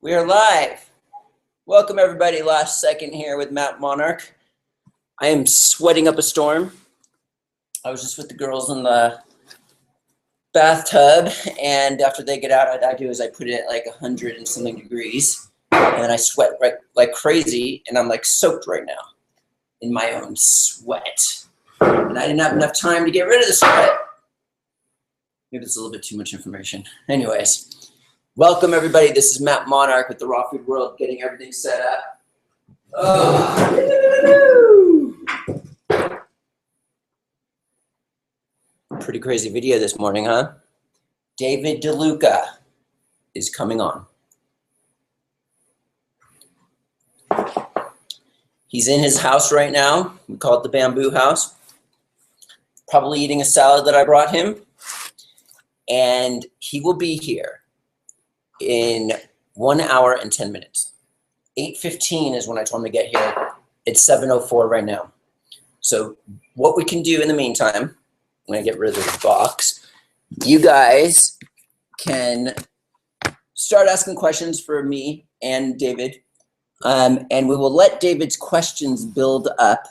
We are live. Welcome everybody. Last second here with Monarch. I am sweating up a storm. I was just with the girls in the bathtub, and after they get out, what I do is I put it at like 100 and something degrees, and then I sweat like crazy, and I'm like soaked right now in my own sweat. And I didn't have enough time to get rid of the sweat. Maybe it's a little bit too much information. Anyways. Welcome everybody, this is Monarch with the Raw Food World, getting everything set up. Pretty crazy video this morning, huh? David Deluca is coming on. He's in his house right now. We call it the Bamboo House. Probably eating a salad that I brought him. And he will be here in 1 hour and 10 minutes. 8:15 is when I told him to get here. It's 7:04 right now. So what we can do in the meantime, when I get rid of this box, you guys can start asking questions for me and David. And we will let David's questions build up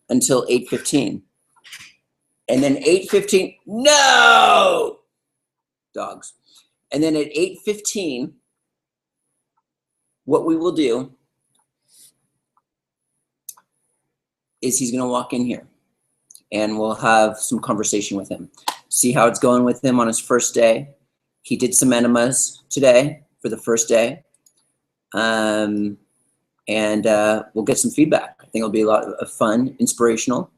until 8:15. And then 8:15, no! Dogs. And then at 8:15, what we will do is he's gonna walk in here and we'll have some conversation with him. See how it's going with him on his first day. He did some enemas today for the first day. And we'll get some feedback. I think it'll be a lot of fun, inspirational,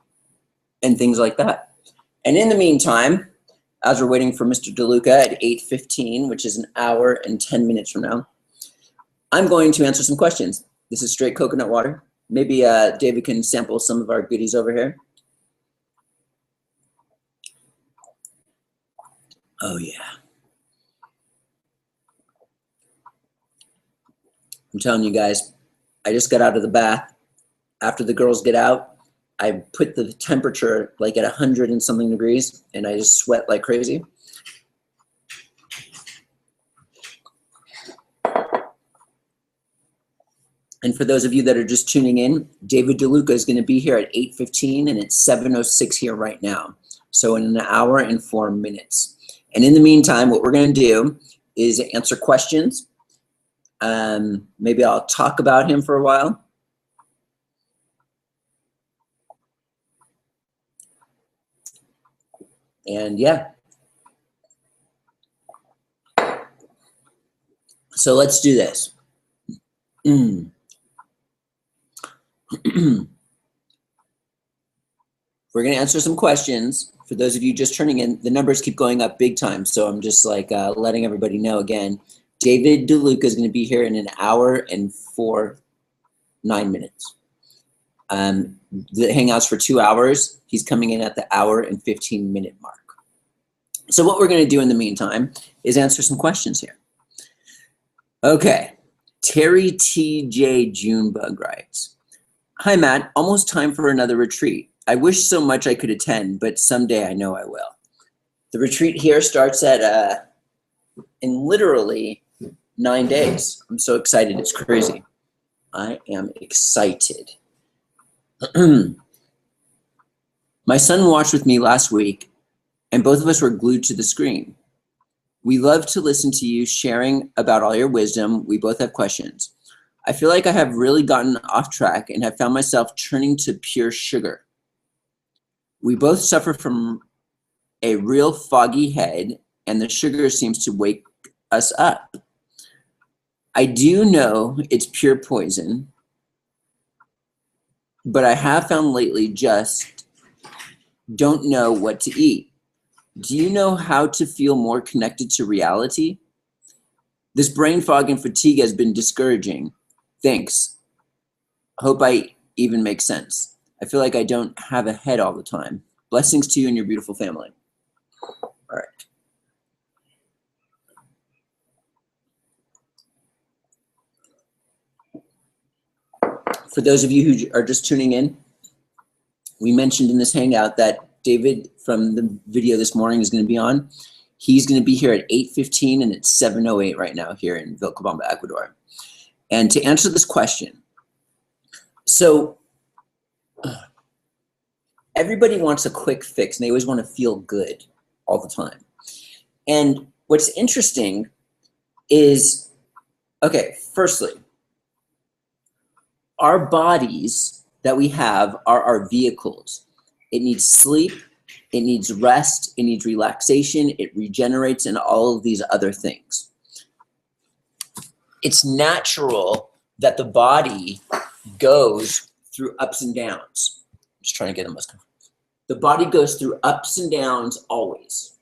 and things like that. And in the meantime, as we're waiting for Mr. Deluca at 8:15, which is 1 hour and 10 minutes from now, I'm going to answer some questions. This is straight coconut water. Maybe David can sample some of our goodies over here. Oh yeah. I'm telling you guys, I just got out of the bath. After the girls get out, I put the temperature like at 100 and something degrees, and I just sweat like crazy. And for those of you that are just tuning in, David Deluca is going to be here at 8:15, and it's 7:06 here right now. So in 1 hour and 4 minutes. And in the meantime, what we're going to do is answer questions. Maybe I'll talk about him for a while. And yeah. So let's do this. We're going to answer some questions. For those of you just turning in, the numbers keep going up big time. So I'm just like letting everybody know again. David Deluca is going to be here in 1 hour and 9 minutes. The Hangouts for 2 hours. He's coming in at the 1 hour and 15 minute mark. So what we're going to do in the meantime is answer some questions here. Okay. Terry TJ Junebug writes, "Hi Matt, almost time for another retreat. I wish so much I could attend, but someday I know I will." The retreat here starts at in literally 9 days. I'm so excited, it's crazy. I am excited. My son watched with me last week, and both of us were glued to the screen. We love to listen to you sharing about all your wisdom. We both have questions. I feel like I have really gotten off track and have found myself turning to pure sugar. We both suffer from a real foggy head, and the sugar seems to wake us up. I do know it's pure poison, but I have found lately just don't know what to eat. Do you know how to feel more connected to reality? This brain fog and fatigue has been discouraging. Thanks. Hope I even make sense. I feel like I don't have a head all the time. Blessings to you and your beautiful family. All right. For those of you who are just tuning in, we mentioned in this Hangout that David from the video this morning is going to be on. He's going to be here at 8:15, and it's 7:08 right now here in Vilcabamba, Ecuador. And to answer this question, so everybody wants a quick fix, and they always want to feel good all the time. And what's interesting is, okay, firstly, our bodies that we have are our vehicles. It needs sleep, it needs rest, it needs relaxation, it regenerates, and all of these other things. It's natural that the body goes through ups and downs. Just trying to get them less comfortable. The body goes through ups and downs always,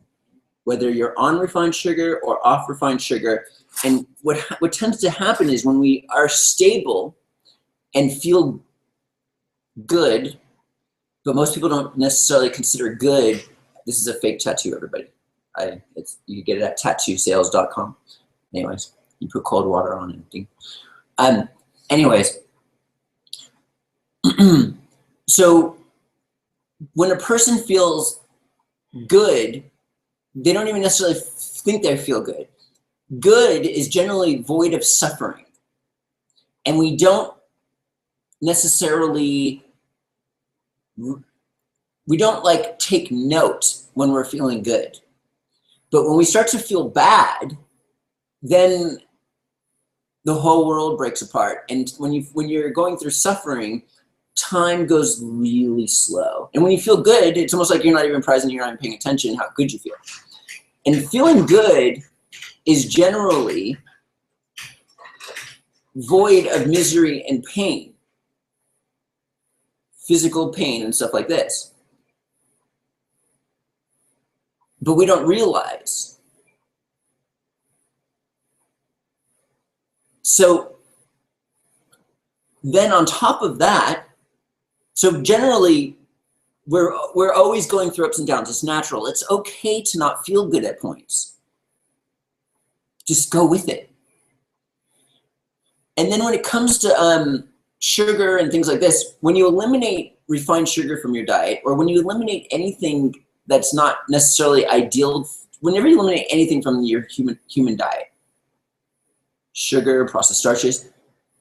whether you're on refined sugar or off refined sugar. And what tends to happen is when we are stable and feel good, but most people don't necessarily consider good. This is a fake tattoo, everybody. You get it at tattoosales.com. Anyways, you put cold water on anything. Anyways, so when a person feels good, they don't even necessarily think they feel good. Good is generally void of suffering. And we don't necessarily, we don't like take note when we're feeling good. But when we start to feel bad, then the whole world breaks apart. And when you're going through suffering, time goes really slow. And when you feel good, it's almost like you're not even present, you're not even paying attention how good you feel. And feeling good is generally void of misery and pain, physical pain and stuff like this. But we don't realize. So then on top of that, so generally we're always going through ups and downs. It's natural. It's okay to not feel good at points. Just go with it. And then when it comes to sugar and things like this, when you eliminate refined sugar from your diet, or when you eliminate anything that's not necessarily ideal, whenever you eliminate anything from your human diet, sugar, processed starches,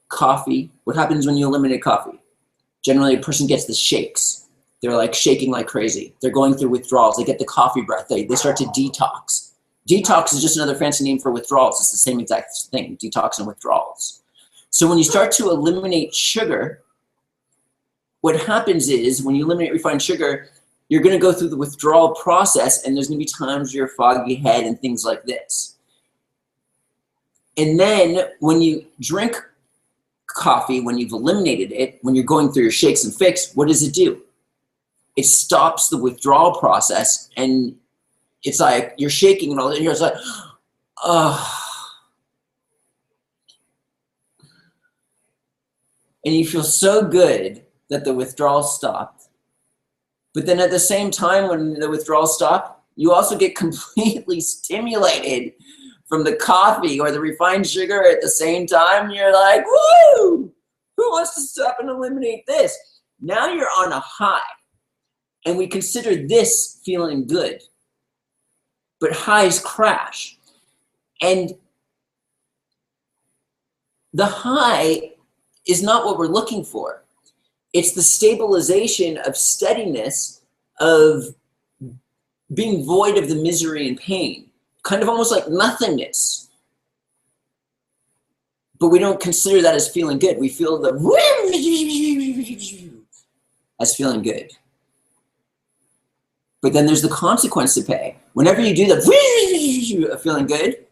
coffee, what happens when you eliminate coffee? Generally, a person gets the shakes. They're like shaking like crazy. They're going through withdrawals. They get the coffee breath. They start to detox. Detox is just another fancy name for withdrawals. It's the same exact thing, detox and withdrawals. So when you start to eliminate sugar, what happens is when you eliminate refined sugar, you're going to go through the withdrawal process, and there's going to be times where you're foggy head and things like this. And then when you drink coffee, when you've eliminated it, when you're going through your shakes and fix, what does it do? It stops the withdrawal process, and it's like you're shaking and all that, and you're just like, oh. And you feel so good that the withdrawal stopped. But then at the same time, when the withdrawal stopped, you also get completely stimulated from the coffee or the refined sugar at the same time. You're like, woo! Who wants to stop and eliminate this? Now you're on a high. And we consider this feeling good. But highs crash. And the high is not what we're looking for. It's the stabilization of steadiness, of being void of the misery and pain, kind of almost like nothingness. But we don't consider that as feeling good. We feel the as feeling good. But then there's the consequence to pay. Whenever you do the feeling good,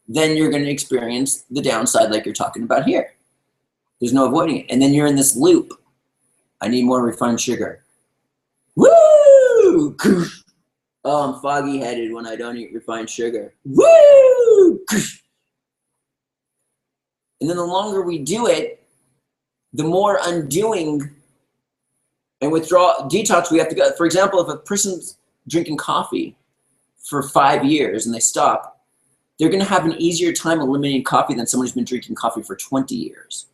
then you're going to experience the downside like you're talking about here. There's no avoiding it. And then you're in this loop. I need more refined sugar. Woo! Oh, I'm foggy headed when I don't eat refined sugar. Woo! And then the longer we do it, the more undoing and withdrawal detox we have to go. For example, if a person's drinking coffee for 5 years and they stop, they're going to have an easier time eliminating coffee than someone who's been drinking coffee for 20 years.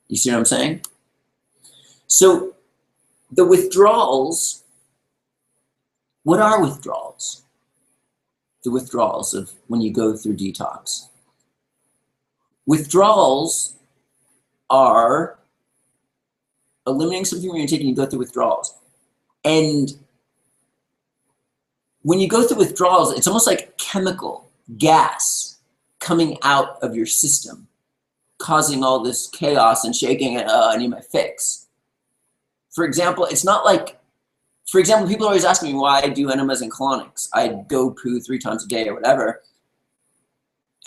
You see what I'm saying? So the withdrawals, what are withdrawals? the withdrawals of when you go through detox. Withdrawals are eliminating something from your intake and you go through withdrawals. And when you go through withdrawals, it's almost like chemical gas coming out of your system, causing all this chaos and shaking and I need my fix. For example, it's not like, for example, people always ask me why I do enemas and colonics. I go poo 3 times a day or whatever.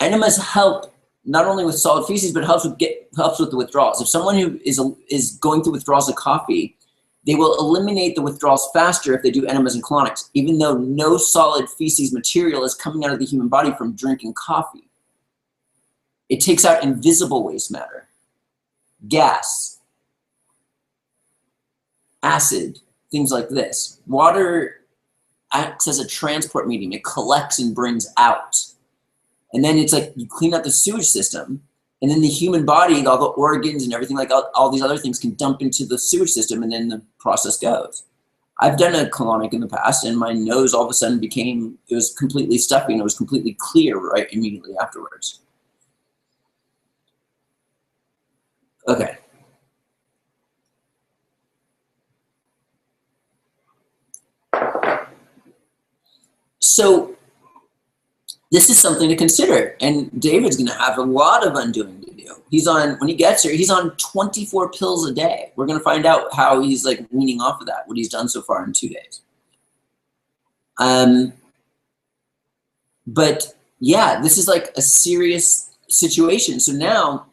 Enemas help not only with solid feces, but helps with the withdrawals. If someone who is going through withdrawals of coffee, they will eliminate the withdrawals faster if they do enemas and colonics, even though no solid feces material is coming out of the human body from drinking coffee. It takes out invisible waste matter, gas, acid, things like this. Water acts as a transport medium. It collects and brings out. And then it's like you clean out the sewage system, and then the human body, all the organs and everything, like all these other things can dump into the sewage system, and then the process goes. I've done a colonic in the past, and my nose all of a sudden it was completely stuffy, and it was completely clear right immediately afterwards. Okay. So this is something to consider, and David's going to have a lot of undoing to do. He's on, when he gets here, he's on 24 pills a day. We're going to find out how he's like weaning off of that, what he's done so far in 2 days. But yeah, this is like a serious situation. So now,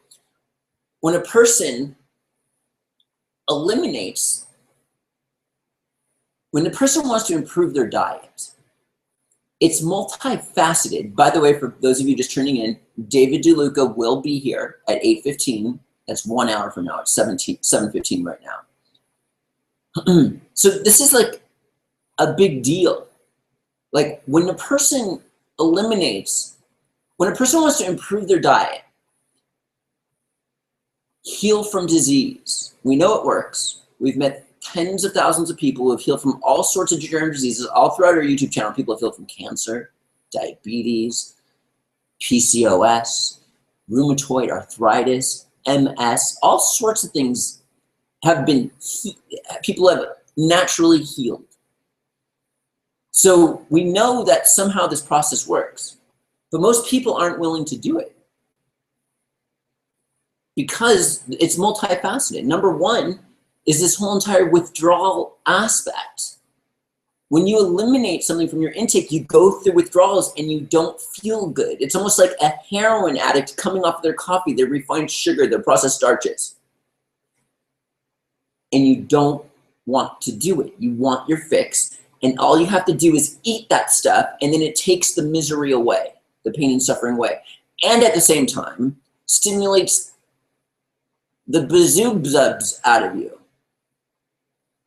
when a person eliminates, when the person wants to improve their diet, it's multifaceted. By the way, for those of you just tuning in, David Deluca will be here at 8:15. That's 1 hour from now. It's 7:15 right now. So this is like a big deal. Like when a person eliminates, when a person wants to improve their diet, heal from disease, we know it works. We've met tens of thousands of people who have healed from all sorts of germ diseases all throughout our YouTube channel. People have healed from cancer, diabetes, PCOS, rheumatoid arthritis, MS, all sorts of things have been, people have naturally healed. So we know that somehow this process works, but most people aren't willing to do it because it's multifaceted. Number one is this whole entire withdrawal aspect. When you eliminate something from your intake, you go through withdrawals and you don't feel good. It's almost like a heroin addict coming off their coffee, their refined sugar, their processed starches. And you don't want to do it. You want your fix. And all you have to do is eat that stuff, and then it takes the misery away, the pain and suffering away. And at the same time, stimulates the bazoobzubs out of you.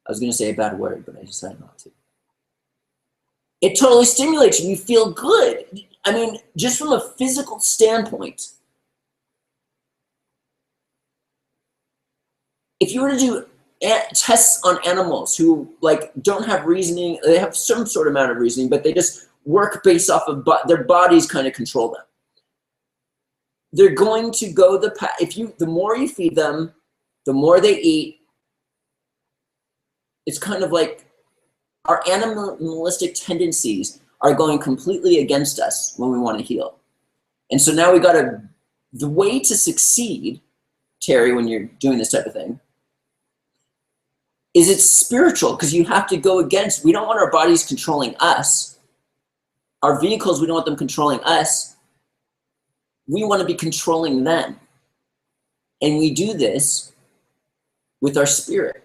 I was going to say a bad word, but I decided not to. It totally stimulates you. You feel good. I mean, just from a physical standpoint, if you were to do tests on animals who like don't have reasoning, they have some sort of amount of reasoning, but they just work based off of their bodies kind of control them. They're going to go the path. The more you feed them, the more they eat. It's kind of like our animalistic tendencies are going completely against us when we want to heal. And so now the way to succeed, Terry, when you're doing this type of thing, is it's spiritual, because you have to go against, we don't want our bodies controlling us. Our vehicles, we don't want them controlling us. We want to be controlling them. And we do this with our spirit.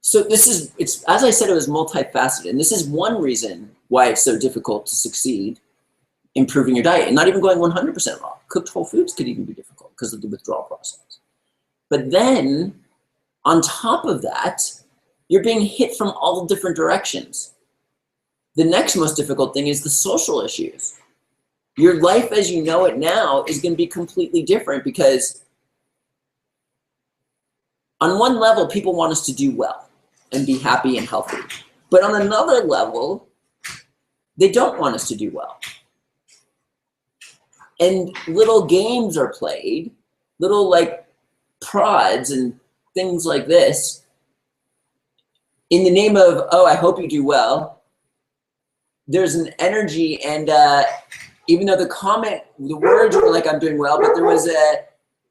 So it's as I said, it was multifaceted. And this is one reason why it's so difficult to succeed improving your diet and not even going 100% raw. Cooked whole foods could even be difficult because of the withdrawal process. But then on top of that, you're being hit from all different directions. The next most difficult thing is the social issues. Your life as you know it now is going to be completely different, because on one level, people want us to do well and be happy and healthy. But on another level, they don't want us to do well. And little games are played, little like prods and things like this in the name of, oh, I hope you do well. There's an energy, and even though the words were like, I'm doing well, but there was a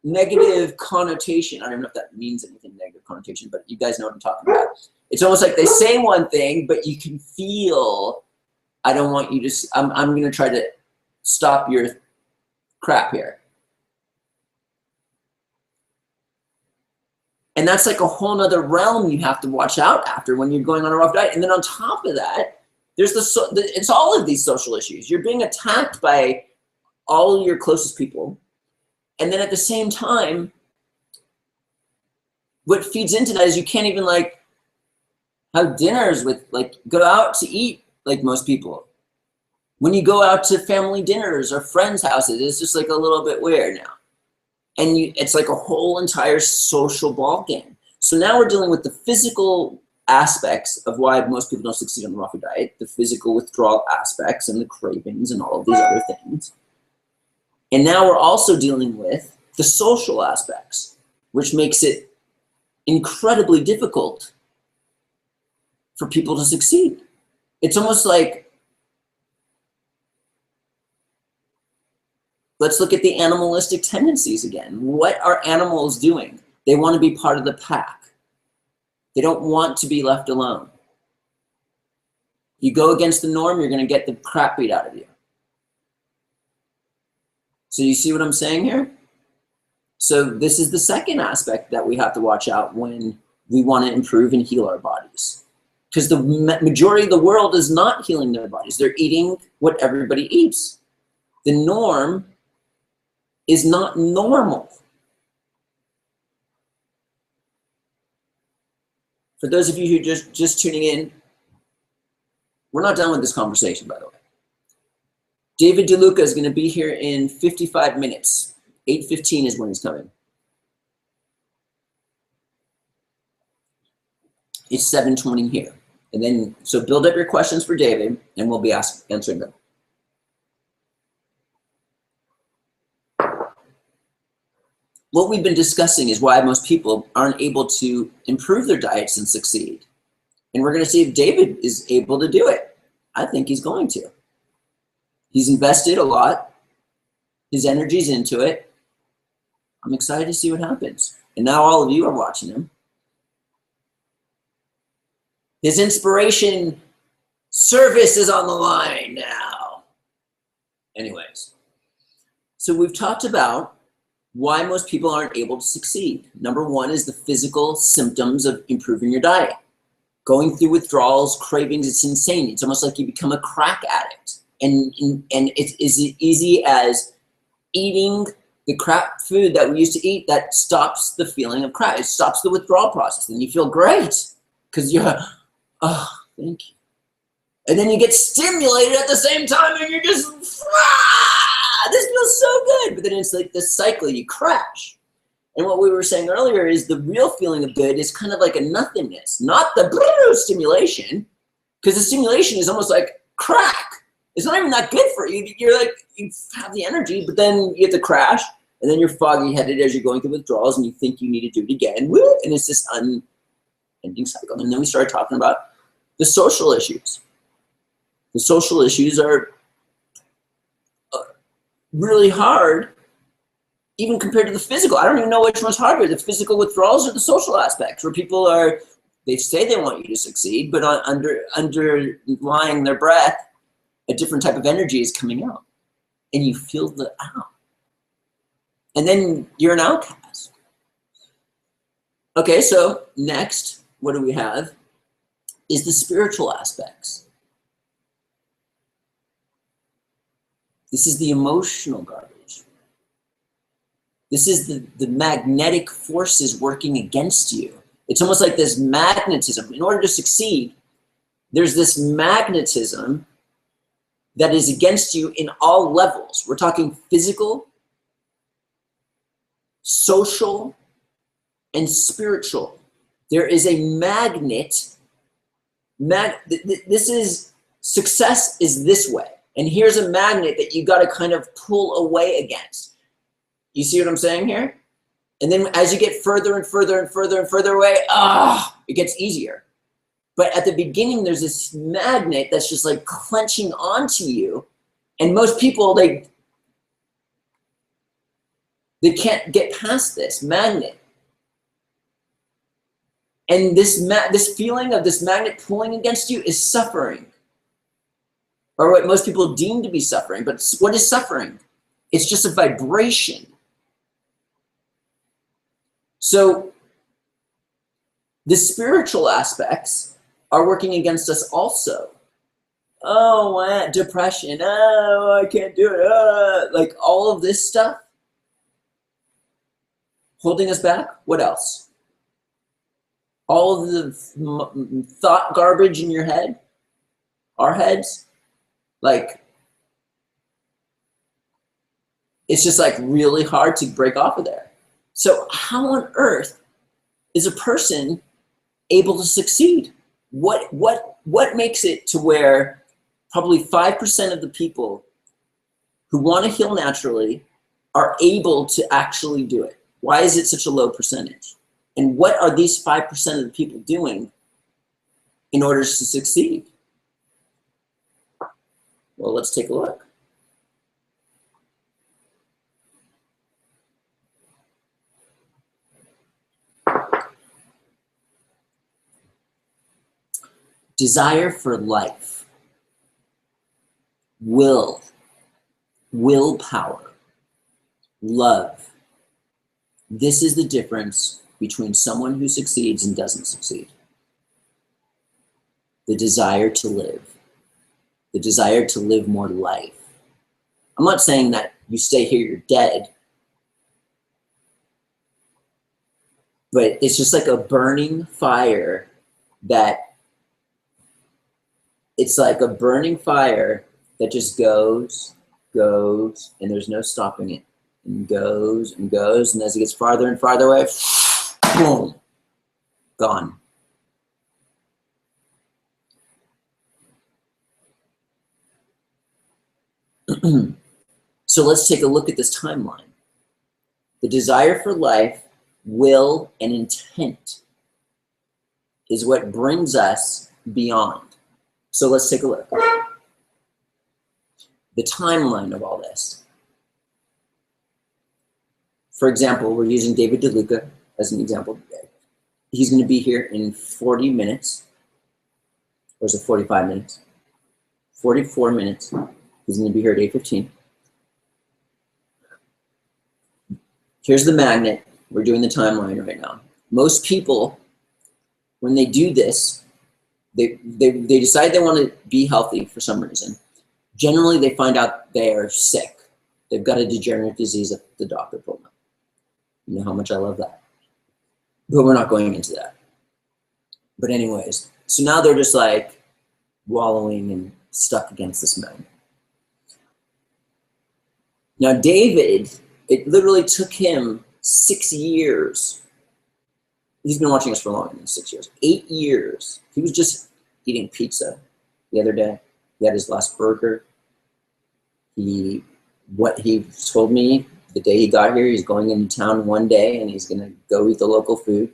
negative connotation. I don't know if that means anything, negative connotation, but you guys know what I'm talking about. It's almost like they say one thing, but you can feel, I don't want you to, I'm going to try to stop your crap here. And that's like a whole nother realm you have to watch out after when you're going on a rough diet. And then on top of that, there's it's all of these social issues. You're being attacked by all your closest people. And then at the same time, what feeds into that is you can't even like have dinners with, like, go out to eat like most people. When you go out to family dinners or friends' houses, it's just like a little bit weird now. And it's like a whole entire social ball game. So now we're dealing with the physical aspects of why most people don't succeed on the raw food diet, the physical withdrawal aspects and the cravings and all of these other things. And now we're also dealing with the social aspects, which makes it incredibly difficult for people to succeed. It's almost like, let's look at the animalistic tendencies again. What are animals doing? They want to be part of the pack. They don't want to be left alone. You go against the norm, you're going to get the crap beat out of you. So you see what I'm saying here? So this is the second aspect that we have to watch out when we want to improve and heal our bodies. Because the majority of the world is not healing their bodies. They're eating what everybody eats. The norm is not normal. For those of you who just tuning in, we're not done with this conversation, by the way. David Deluca is going to be here in 55 minutes. 8:15 is when he's coming. It's 7:20 here. And then, so build up your questions for David, and we'll be answering them. What we've been discussing is why most people aren't able to improve their diets and succeed. And we're going to see if David is able to do it. I think he's going to. He's invested a lot. His energy's into it. I'm excited to see what happens. And now all of you are watching him. His inspiration service is on the line now. Anyways, so we've talked about why most people aren't able to succeed. Number one is the physical symptoms of improving your diet. Going through withdrawals, cravings, it's insane. It's almost like you become a crack addict. And it's as easy as eating the crap food that we used to eat that stops the feeling of crap. It stops the withdrawal process. And you feel great because you're, oh, thank you. And then you get stimulated at the same time and you're just, this feels so good. But then it's like this cycle, you crash. And what we were saying earlier is the real feeling of good is kind of like a nothingness, not the stimulation, because the stimulation is almost like crack. It's not even that good for you. You're like, you have the energy, but then you have to crash, and then you're foggy-headed as you're going through withdrawals, and you think you need to do it again, and it's this unending cycle. And then we started talking about the social issues. The social issues are really hard, even compared to the physical. I don't even know which one's harder, the physical withdrawals or the social aspects, where people are, they say they want you to succeed, but underlying their breath, a different type of energy is coming out, and you feel the out. And then you're an outcast. Okay, so next, what do we have is the spiritual aspects. This is the emotional garbage. This is the magnetic forces working against you. It's almost like this magnetism. In order to succeed, there's this magnetism that is against you in all levels. We're talking physical, social, and spiritual. There is a magnet. This is success is this way. And here's a magnet that you got to kind of pull away against. You see what I'm saying here? And then as you get further and further and further and further away, it gets easier. But at the beginning, there's this magnet that's just like clenching onto you. And most people, they can't get past this magnet. And this feeling of this magnet pulling against you is suffering. Or what most people deem to be suffering. But what is suffering? It's just a vibration. So the spiritual aspects are working against us also. Oh, depression. Oh, I can't do it. Like all of this stuff holding us back. What else? All of the thought garbage in your head, our heads. Like, it's just like really hard to break off of there. So how on earth is a person able to succeed? What makes it to where probably 5% of the people who want to heal naturally are able to actually do it? Why is it such a low percentage? And what are these 5% of the people doing in order to succeed? Well, let's take a look. Desire for life, willpower, love. This is the difference between someone who succeeds and doesn't succeed. The desire to live. The desire to live more life. I'm not saying that you stay here, you're dead. But it's just like a burning fire it's like a burning fire that just goes, and there's no stopping it. And goes, and as it gets farther and farther away, boom, gone. So let's take a look at this timeline. The desire for life, will, and intent is what brings us beyond. So let's take a look. The timeline of all this. For example, we're using David Deluca as an example today. He's going to be here in 40 minutes. Or is it 45 minutes? 44 minutes. He's going to be here at 8:15. Here's the magnet. We're doing the timeline right now. Most people, when they do this, they decide they want to be healthy for some reason. Generally, they find out they are sick. They've got a degenerative disease that the doctor told them. You know how much I love that. But we're not going into that. But anyways, so now they're just like wallowing and stuck against this magnet. Now David, it literally took him 6 years. He's been watching us for longer than 6 years. 8 years. He was just eating pizza the other day. He had his last burger. What he told me the day he got here, he's going into town one day and he's gonna go eat the local food.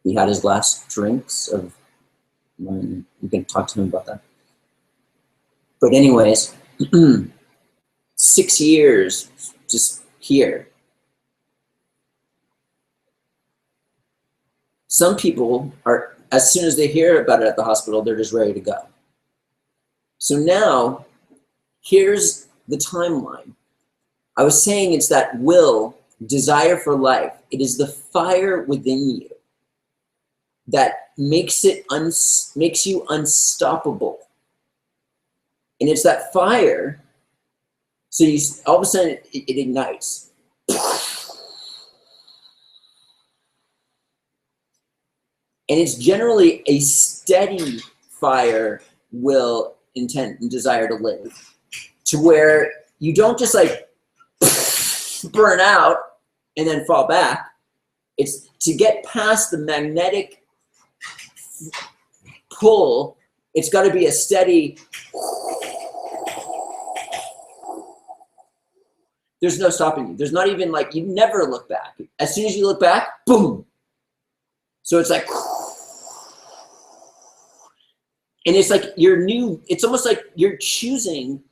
He had his last drinks of, you can talk to him about that. But anyways, 6 years just here. Some people are, as soon as they hear about it at the hospital, they're just ready to go. So now, here's the timeline. I was saying it's that will, desire for life. It is the fire within you that makes you unstoppable. And it's that fire, so all of a sudden it ignites. And it's generally a steady fire, will, intent, and desire to live, to where you don't just like burn out and then fall back. It's to get past the magnetic pull It's got to be a steady. There's no stopping you. There's not even like, you never look back. As soon as you look back, boom. So it's like, and it's like it's almost like you're choosing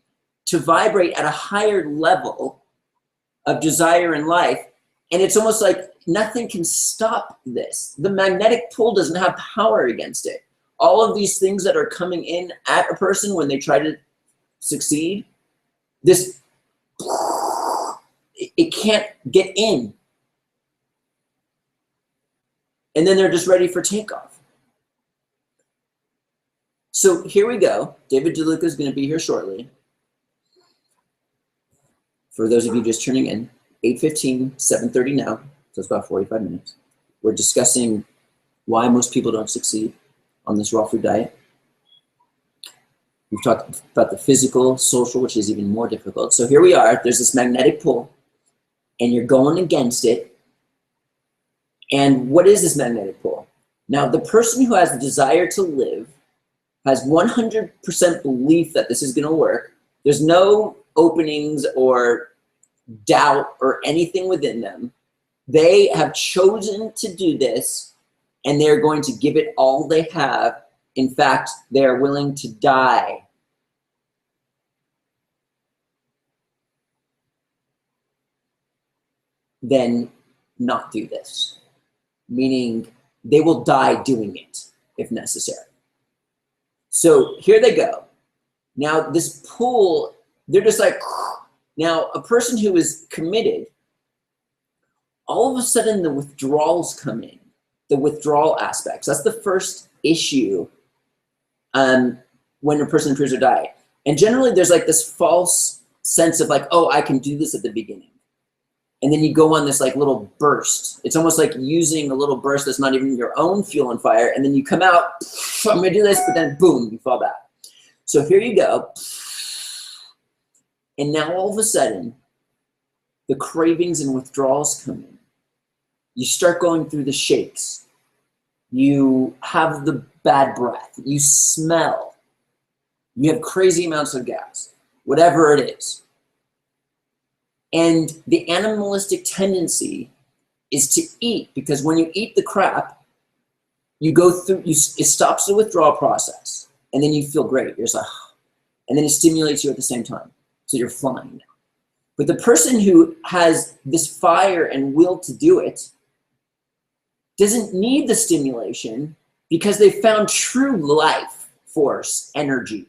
to vibrate at a higher level of desire in life. And it's almost like nothing can stop this. The magnetic pull doesn't have power against it. All of these things that are coming in at a person when they try to succeed, it can't get in. And then they're just ready for takeoff. So here we go. David Deluca is going to be here shortly. For those of you just tuning in, 8:15, 7:30 now, so it's about 45 minutes. We're discussing why most people don't succeed on this raw food diet. We've talked about the physical, social, which is even more difficult. So here we are. There's this magnetic pull, and you're going against it. And what is this magnetic pull? Now, the person who has the desire to live has 100% belief that this is going to work. There's no openings or doubt or anything within them. They have chosen to do this, and they're going to give it all they have. In fact, they're willing to die. Then not do this. Meaning they will die doing it if necessary. So here they go. Now this pull, they're just like, now a person who is committed, all of a sudden the withdrawals come in, the withdrawal aspects. That's the first issue when a person improves their diet. And generally there's like this false sense of like, oh, I can do this at the beginning. And then you go on this like little burst. It's almost like using a little burst that's not even your own fuel and fire. And then you come out, I'm gonna do this, but then boom, you fall back. So here you go. And now all of a sudden, the cravings and withdrawals come in. You start going through the shakes. You have the bad breath. You smell. You have crazy amounts of gas, whatever it is. And the animalistic tendency is to eat, because when you eat the crap, you go through, it stops the withdrawal process, and then you feel great. You're just like, and then it stimulates you at the same time. So you're fine. But the person who has this fire and will to do it doesn't need the stimulation, because they found true life force energy,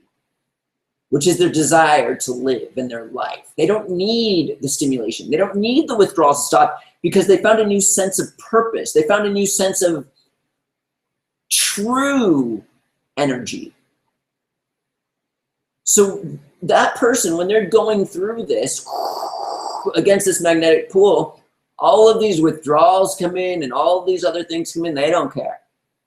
which is their desire to live in their life. They don't need the stimulation. They don't need the withdrawals to stop, because they found a new sense of purpose. They found a new sense of true energy. So that person, when they're going through this, against this magnetic pull, all of these withdrawals come in and all of these other things come in, they don't care.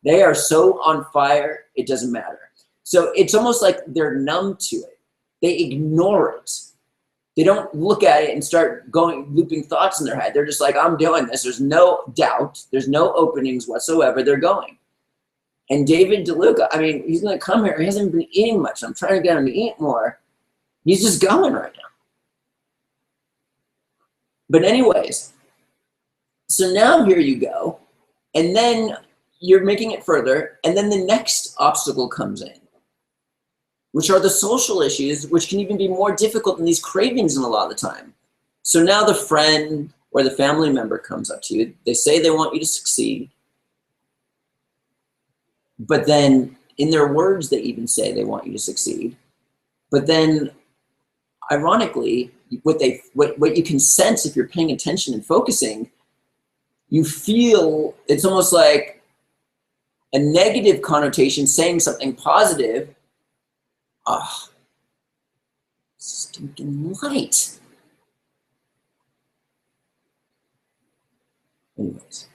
They are so on fire, it doesn't matter. So it's almost like they're numb to it. They ignore it. They don't look at it and start looping thoughts in their head. They're just like, I'm doing this. There's no doubt. There's no openings whatsoever. They're going. And David Deluca, I mean, he's going to come here. He hasn't been eating much. I'm trying to get him to eat more. He's just going right now. But anyways, so now here you go. And then you're making it further. And then the next obstacle comes in, which are the social issues, which can even be more difficult than these cravings in a lot of the time. So now the friend or the family member comes up to you. They say they want you to succeed. But then in their words, they even say they want you to succeed. But then ironically, what you can sense if you're paying attention and focusing, you feel it's almost like a negative connotation saying something positive. Ah, stinking light. Anyways.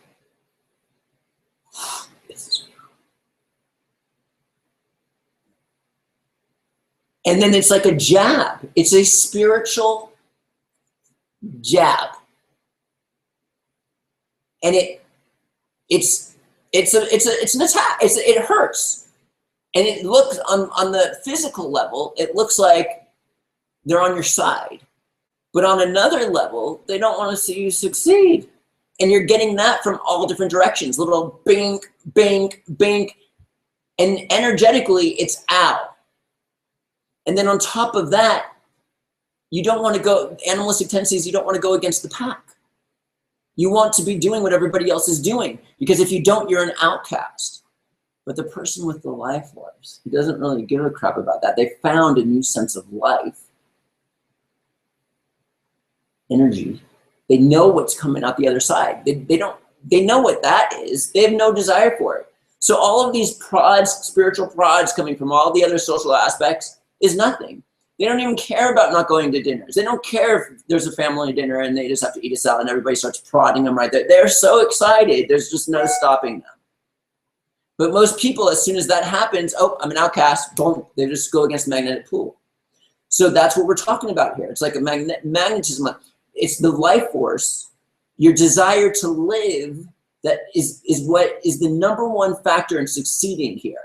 And then it's like a jab. It's a spiritual jab. And it's an attack. It hurts. And it looks, on the physical level, it looks like they're on your side. But on another level, they don't want to see you succeed. And you're getting that from all different directions, little bink, bink, bink. And energetically, it's ow. And then on top of that, you don't want to go, animalistic tendencies, you don't want to go against the pack. You want to be doing what everybody else is doing, because if you don't, you're an outcast. But the person with the life force, he doesn't really give a crap about that. They found a new sense of life, energy. They know what's coming out the other side. They know what that is. They have no desire for it. So all of these prods, spiritual prods coming from all the other social aspects is nothing. They don't even care about not going to dinners. They don't care if there's a family dinner and they just have to eat a salad and everybody starts prodding them right there. They're so excited. There's just no stopping them. But most people, as soon as that happens, oh, I'm an outcast, boom, they just go against the magnetic pull. So that's what we're talking about here. It's like a magnetism. It's the life force, your desire to live, that is what is the number one factor in succeeding here.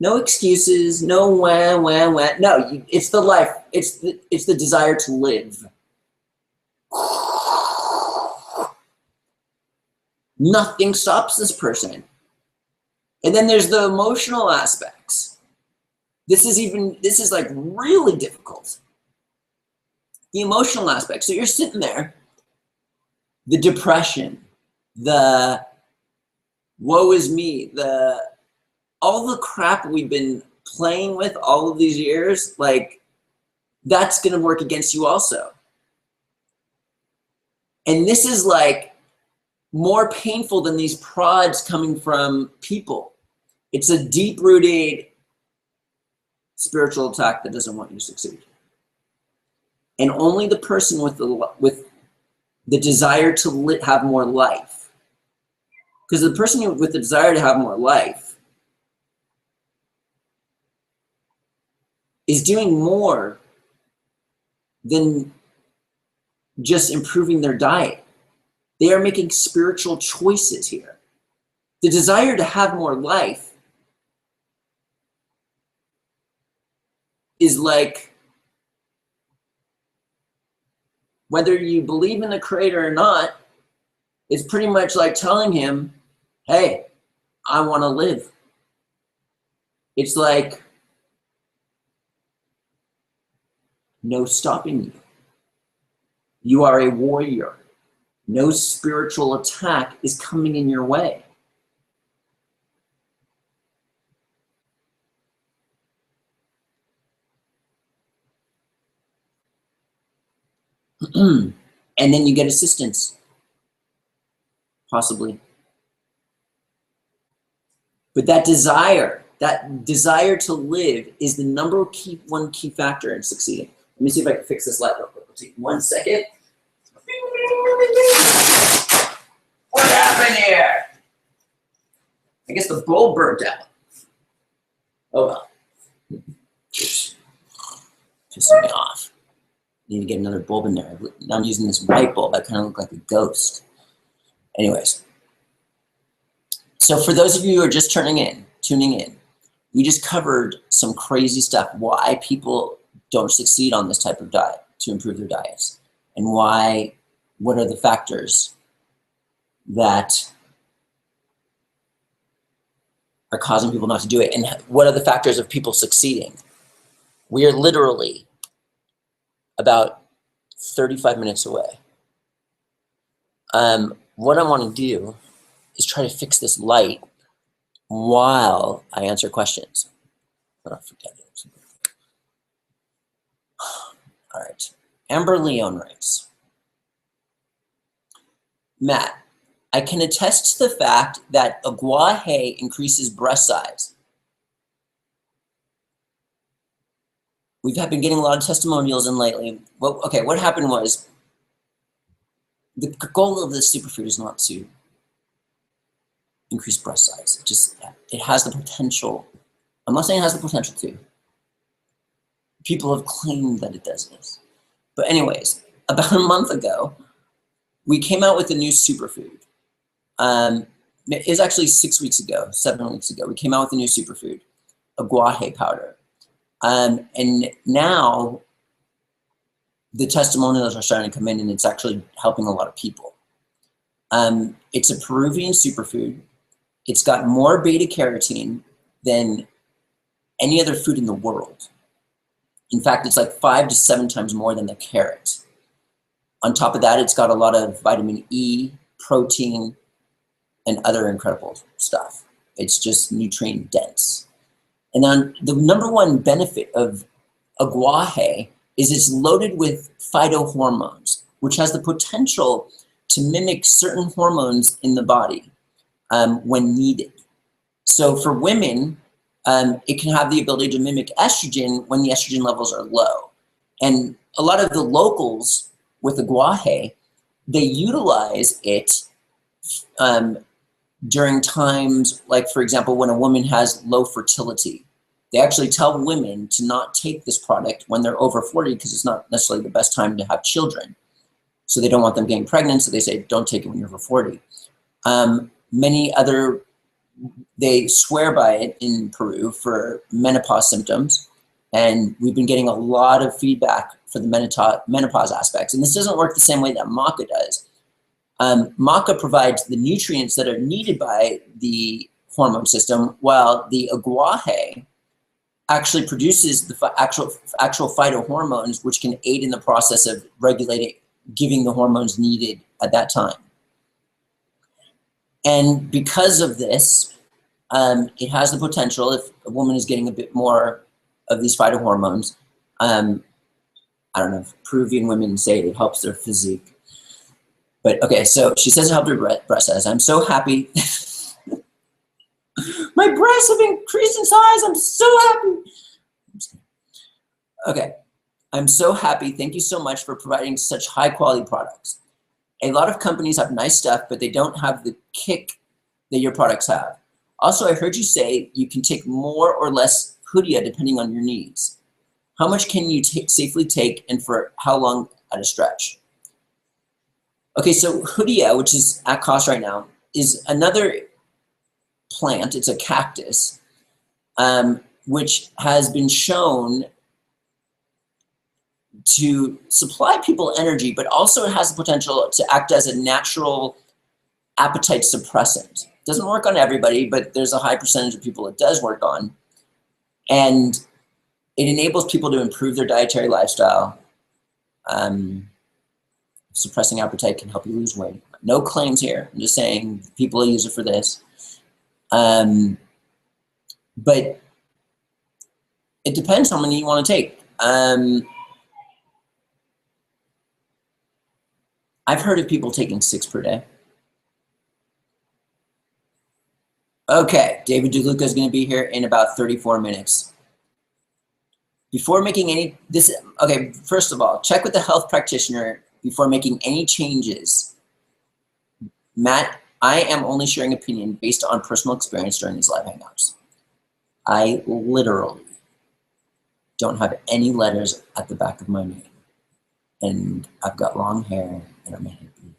No excuses, no wah, wah, wah. No, it's the life. It's the desire to live. Nothing stops this person. And then there's the emotional aspects. This is like really difficult. The emotional aspect. So you're sitting there, the depression, the woe is me, all the crap we've been playing with all of these years, like that's gonna work against you also. And this is like more painful than these prods coming from people. It's a deep-rooted spiritual attack that doesn't want you to succeed. And only the person with the desire to have more life, because the person with the desire to have more life is doing more than just improving their diet. They are making spiritual choices here. The desire to have more life is like, whether you believe in the creator or not, it's pretty much like telling him, hey, I want to live. It's like no stopping you. You are a warrior. No spiritual attack is coming in your way. And then you get assistance, possibly. But that desire to live is the number one key factor in succeeding. Let me see if I can fix this light real quick. It'll take 1 second. What happened here? I guess the bulb burnt out. Oh well. Pissing me off. Need to get another bulb in there. Now I'm using this white bulb. I kind of look like a ghost. Anyways. So for those of you who are just tuning in, we just covered some crazy stuff. Why people don't succeed on this type of diet to improve their diets. And what are the factors that are causing people not to do it? And what are the factors of people succeeding? We are literally about 35 minutes away. What I want to do is try to fix this light while I answer questions. I don't forget it. All right. Amber Leon writes, Matt, I can attest to the fact that aguaje increases breast size. We've been getting a lot of testimonials in lately. Well, okay, what happened was, the goal of this superfood is not to increase breast size. It has the potential. I'm not saying it has the potential to. People have claimed that it does this. But anyways, about a month ago, we came out with a new superfood it was actually 6 weeks ago, 7 weeks ago, we came out with a new superfood, aguaje powder. And now the testimonials are starting to come in, and it's actually helping a lot of people. It's a Peruvian superfood. It's got more beta carotene than any other food in the world. In fact, it's like 5 to 7 times more than the carrot. On top of that, it's got a lot of vitamin E, protein, and other incredible stuff. It's just nutrient dense. And then the number one benefit of aguaje is it's loaded with phytohormones, which has the potential to mimic certain hormones in the body when needed. So for women, it can have the ability to mimic estrogen when the estrogen levels are low. And a lot of the locals with aguaje, they utilize it during times, like for example, when a woman has low fertility. They actually tell women to not take this product when they're over 40 because it's not necessarily the best time to have children. So they don't want them getting pregnant, so they say don't take it when you're over 40. They swear by it in Peru for menopause symptoms, and we've been getting a lot of feedback for the menopause aspects. And this doesn't work the same way that Maca does. Maca provides the nutrients that are needed by the hormone system, while the aguaje actually produces the actual phytohormones, which can aid in the process of regulating, giving the hormones needed at that time. And because of this, it has the potential, if a woman is getting a bit more of these phytohormones, I don't know if Peruvian women say it helps their physique. But okay, so she says it helped her breast size. I'm so happy. My breasts have increased in size. I'm so happy. Okay, I'm so happy. Thank you so much for providing such high quality products. A lot of companies have nice stuff, but they don't have the kick that your products have. Also, I heard you say you can take more or less Hudia depending on your needs. How much can you safely take, and for how long at a stretch? Okay, so Hudia, which is at cost right now, is another plant. It's a cactus, which has been shown to supply people energy, but also it has the potential to act as a natural appetite suppressant. Doesn't work on everybody, but there's a high percentage of people it does work on. And it enables people to improve their dietary lifestyle. Suppressing appetite can help you lose weight. No claims here. I'm just saying people use it for this. But it depends how many you want to take. I've heard of people taking 6 per day. Okay, David Deluca is going to be here in about 34 minutes. Before making any, okay, first of all, check with the health practitioner before making any changes. Matt, I am only sharing opinion based on personal experience during these live hangouts. I literally don't have any letters at the back of my name. And I've got long hair and I'm a hippie.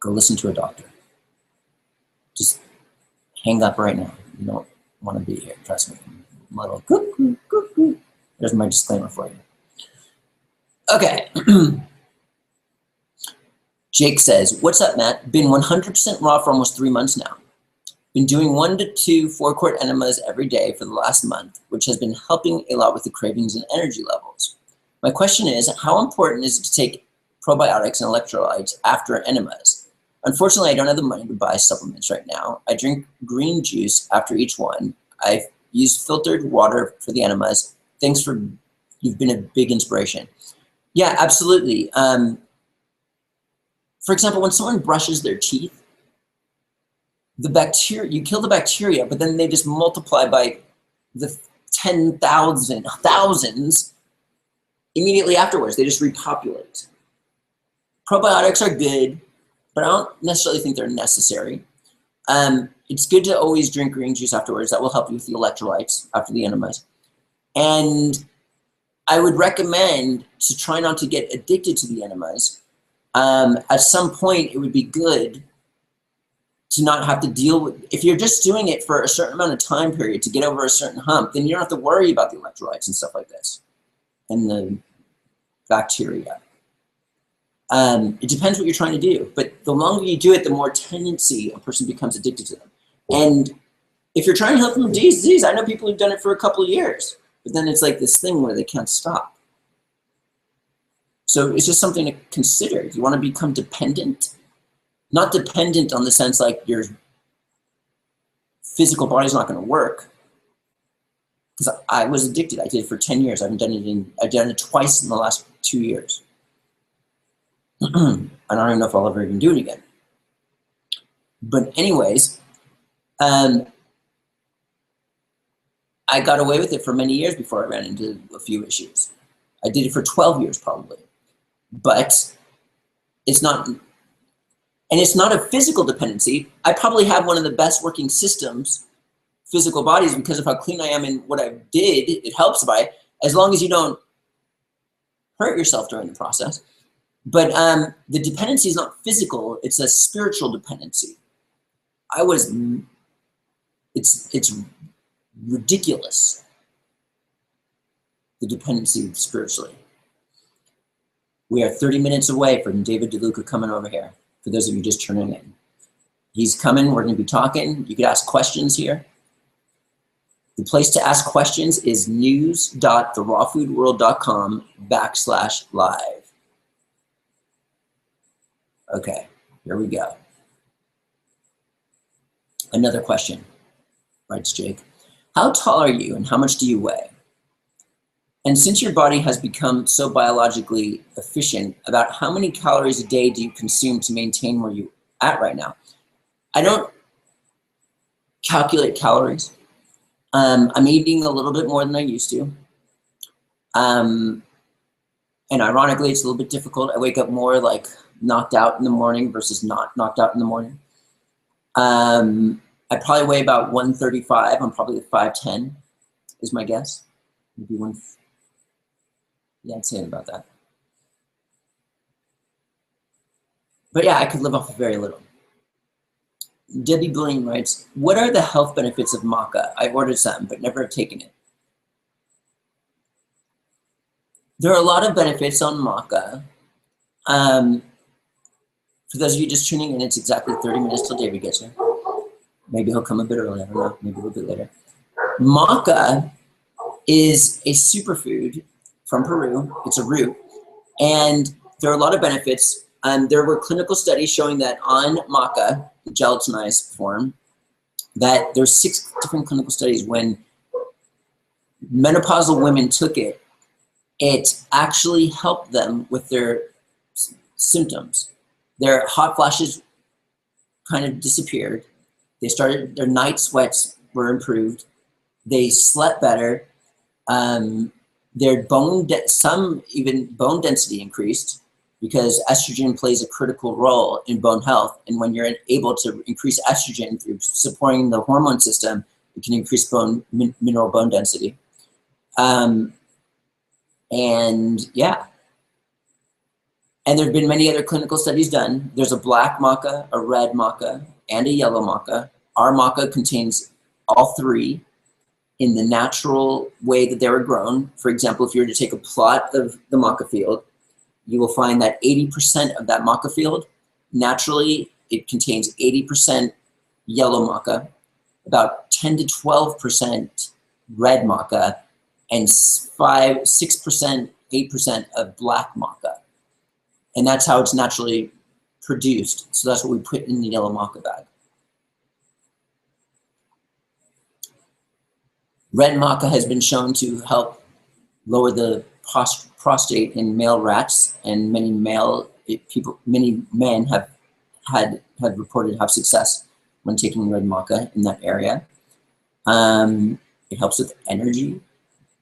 Go listen to a doctor. Just hang up right now. You don't want to be here, trust me. I'm a little cuckoo, cuckoo. There's my disclaimer for you. Okay. Jake says, what's up, Matt? Been 100% raw for almost 3 months now. Been doing 1 to 2 4-quart enemas every day for the last month, which has been helping a lot with the cravings and energy levels. My question is, how important is it to take probiotics and electrolytes after enemas? Unfortunately, I don't have the money to buy supplements right now. I drink green juice after each one. I've used filtered water for the enemas. Thanks for, you've been a big inspiration. Yeah, absolutely. For example, when someone brushes their teeth, the bacteria, you kill the bacteria, but then they just multiply by the 10,000s immediately afterwards. They just repopulate. Probiotics are good, but I don't necessarily think they're necessary. It's good to always drink green juice afterwards. That will help you with the electrolytes after the enemas. And I would recommend to try not to get addicted to the enemas. At some point, it would be good to not have to deal with, if you're just doing it for a certain amount of time period to get over a certain hump, then you don't have to worry about the electrolytes and stuff like this and the bacteria. It depends what you're trying to do, but the longer you do it, the more tendency a person becomes addicted to them. And if you're trying to help them with disease, I know people who've done it for a couple of years, but then it's like this thing where they can't stop. So it's just something to consider. If you want to become dependent, not dependent on the sense like your physical body's not going to work. Because I was addicted. I did it for 10 years. I've done it twice in the last 2 years. I don't even know if I'll ever even do it again. But anyways, I got away with it for many years before I ran into a few issues. I did it for 12 years probably. But it's not, and it's not a physical dependency. I probably have one of the best working systems, physical bodies, because of how clean I am and what I did. It helps by, as long as you don't hurt yourself during the process. But the dependency is not physical, it's a spiritual dependency. It's ridiculous, the dependency spiritually. We are 30 minutes away from David Deluca coming over here, for those of you just tuning in. He's coming, we're gonna be talking. You could ask questions here. The place to ask questions is news.therawfoodworld.com/live. Okay, here we go. Another question, writes Jake. How tall are you and how much do you weigh? And since your body has become so biologically efficient, about how many calories a day do you consume to maintain where you're at right now? I don't calculate calories. I'm eating a little bit more than I used to. And ironically, it's a little bit difficult. I wake up more like knocked out in the morning versus not knocked out in the morning. I probably weigh about 135. I'm probably 5'10", is my guess. Maybe one. Yeah, I'd say about that. But yeah, I could live off of very little. Debbie Blaine writes, what are the health benefits of Maca? I ordered some, but never have taken it. There are a lot of benefits on Maca. For those of you just tuning in, it's exactly 30 minutes till David gets here. Maybe he'll come a bit early, I don't know, maybe a little bit later. Maca is a superfood from Peru. It's a root, and there are a lot of benefits. There were clinical studies showing that on Maca, the gelatinized form, that there's 6 different clinical studies when menopausal women took it, it actually helped them with their symptoms. Their hot flashes kind of disappeared. They started, their night sweats were improved. They slept better. Their some even bone density increased, because estrogen plays a critical role in bone health. And when you're able to increase estrogen through supporting the hormone system, it can increase mineral bone density. And yeah. And there have been many other clinical studies done. There's a black maca, a red maca, and a yellow maca. Our maca contains all 3 in the natural way that they were grown. For example, if you were to take a plot of the maca field, you will find that 80% of that maca field, naturally, it contains 80% yellow maca, about 10 to 12% red maca, and 6%, 8% of black maca. And that's how it's naturally produced. So that's what we put in the yellow maca bag. Red maca has been shown to help lower the prostate in male rats, and many men have reported to have success when taking red maca in that area. It helps with energy.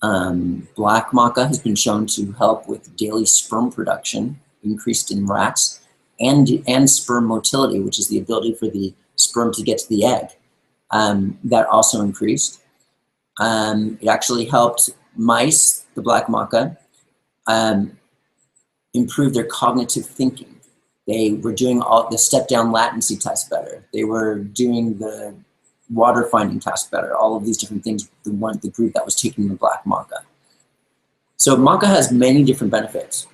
Black maca has been shown to help with daily sperm production, increased in rats, and sperm motility, which is the ability for the sperm to get to the egg. That also increased. It actually helped mice, the black maca, improve their cognitive thinking. They were doing all the step-down latency tests better. They were doing the water finding test better. All of these different things, the group that was taking the black maca. So maca has many different benefits,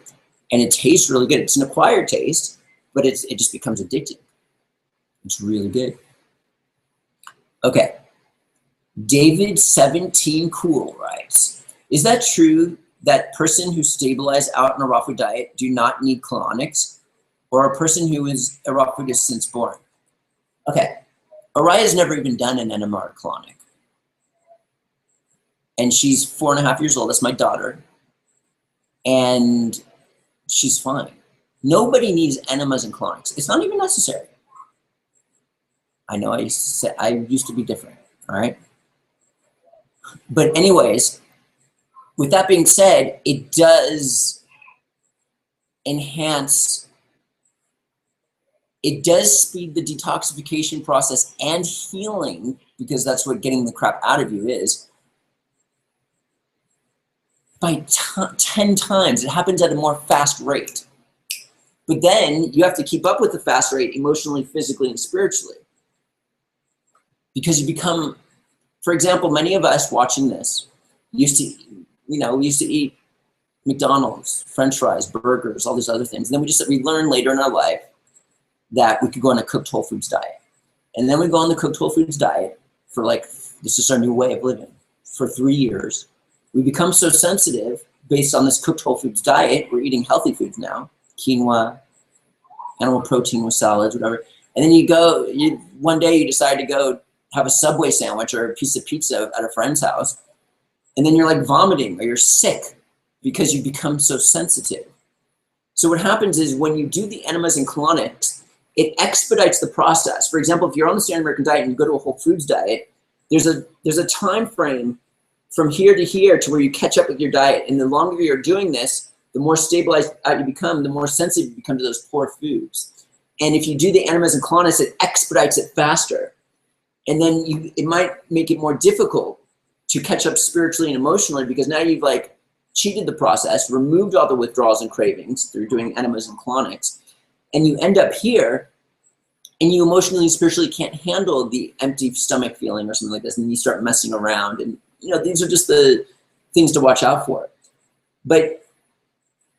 and it tastes really good. It's an acquired taste, but it just becomes addicting. It's really good. Okay. David 17 Cool writes, is that true that person who stabilized out on a raw food diet do not need colonics, or a person who is a raw foodist since born? Okay, Araya's never even done an enema or colonic. And she's 4.5 years old, that's my daughter. And she's fine. Nobody needs enemas and colonics. It's not even necessary. I know I used to be different, all right? But anyways, with that being said, it does enhance, it does speed the detoxification process and healing, because that's what getting the crap out of you is, by 10 times. It happens at a more fast rate. But then you have to keep up with the fast rate emotionally, physically, and spiritually. Because you become, for example, many of us watching this used to, we used to eat McDonald's, French fries, burgers, all these other things. And then we learned later in our life that we could go on a cooked whole foods diet. And then we go on the cooked whole foods diet for this is our new way of living, for 3 years. We become so sensitive based on this cooked whole foods diet. We're eating healthy foods now, quinoa, animal protein with salads, whatever. And then one day you decide to go have a Subway sandwich or a piece of pizza at a friend's house. And then you're like vomiting or you're sick because you become so sensitive. So what happens is when you do the enemas and colonics, it expedites the process. For example, if you're on the standard American diet and you go to a whole foods diet, there's a time frame from here to here to where you catch up with your diet. And the longer you're doing this, the more stabilized out you become, the more sensitive you become to those poor foods. And if you do the enemas and colonics, it expedites it faster. And then it might make it more difficult to catch up spiritually and emotionally, because now you've cheated the process, removed all the withdrawals and cravings through doing enemas and colonics, and you end up here and you emotionally and spiritually can't handle the empty stomach feeling or something like this, and you start messing around. And these are just the things to watch out for. But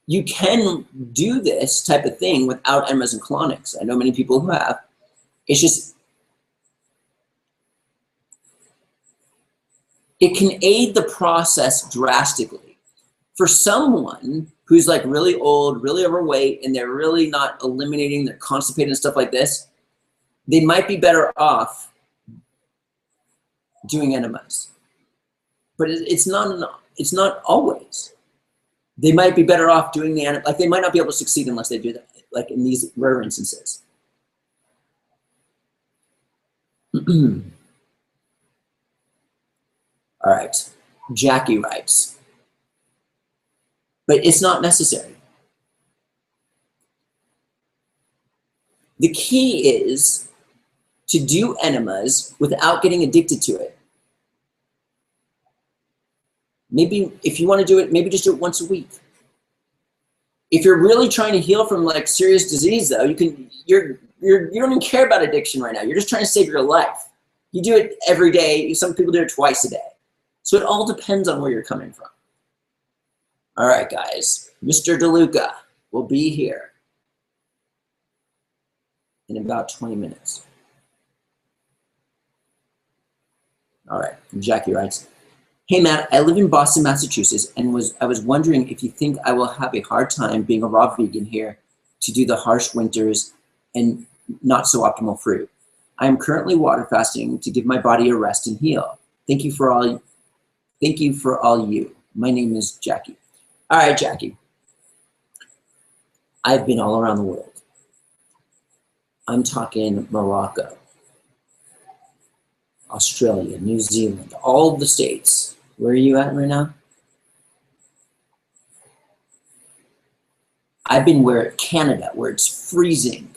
you can do this type of thing without enemas and colonics. I know many people who have. It's just, it can aid the process drastically. For someone who's really old, really overweight, and they're really not eliminating, they're constipated and stuff like this, they might be better off doing enemas. But it's not always. They might be better off doing the enemas. They might not be able to succeed unless they do that, in these rare instances. All right, Jackie writes, but it's not necessary. The key is to do enemas without getting addicted to it. Maybe if you want to do it, maybe just do it once a week. If you're really trying to heal from serious disease, though, you don't even care about addiction right now. You're just trying to save your life. You do it every day. Some people do it twice a day. So it all depends on where you're coming from. All right, guys. Mr. Deluca will be here in about 20 minutes. All right. Jackie writes, hey, Matt, I live in Boston, Massachusetts, and I was wondering if you think I will have a hard time being a raw vegan here to do the harsh winters and not so optimal fruit. I am currently water fasting to give my body a rest and heal. Thank you for all you. My name is Jackie. All right, Jackie. I've been all around the world. I'm talking Morocco, Australia, New Zealand, all of the states. Where are you at right now? I've been Canada, where it's freezing.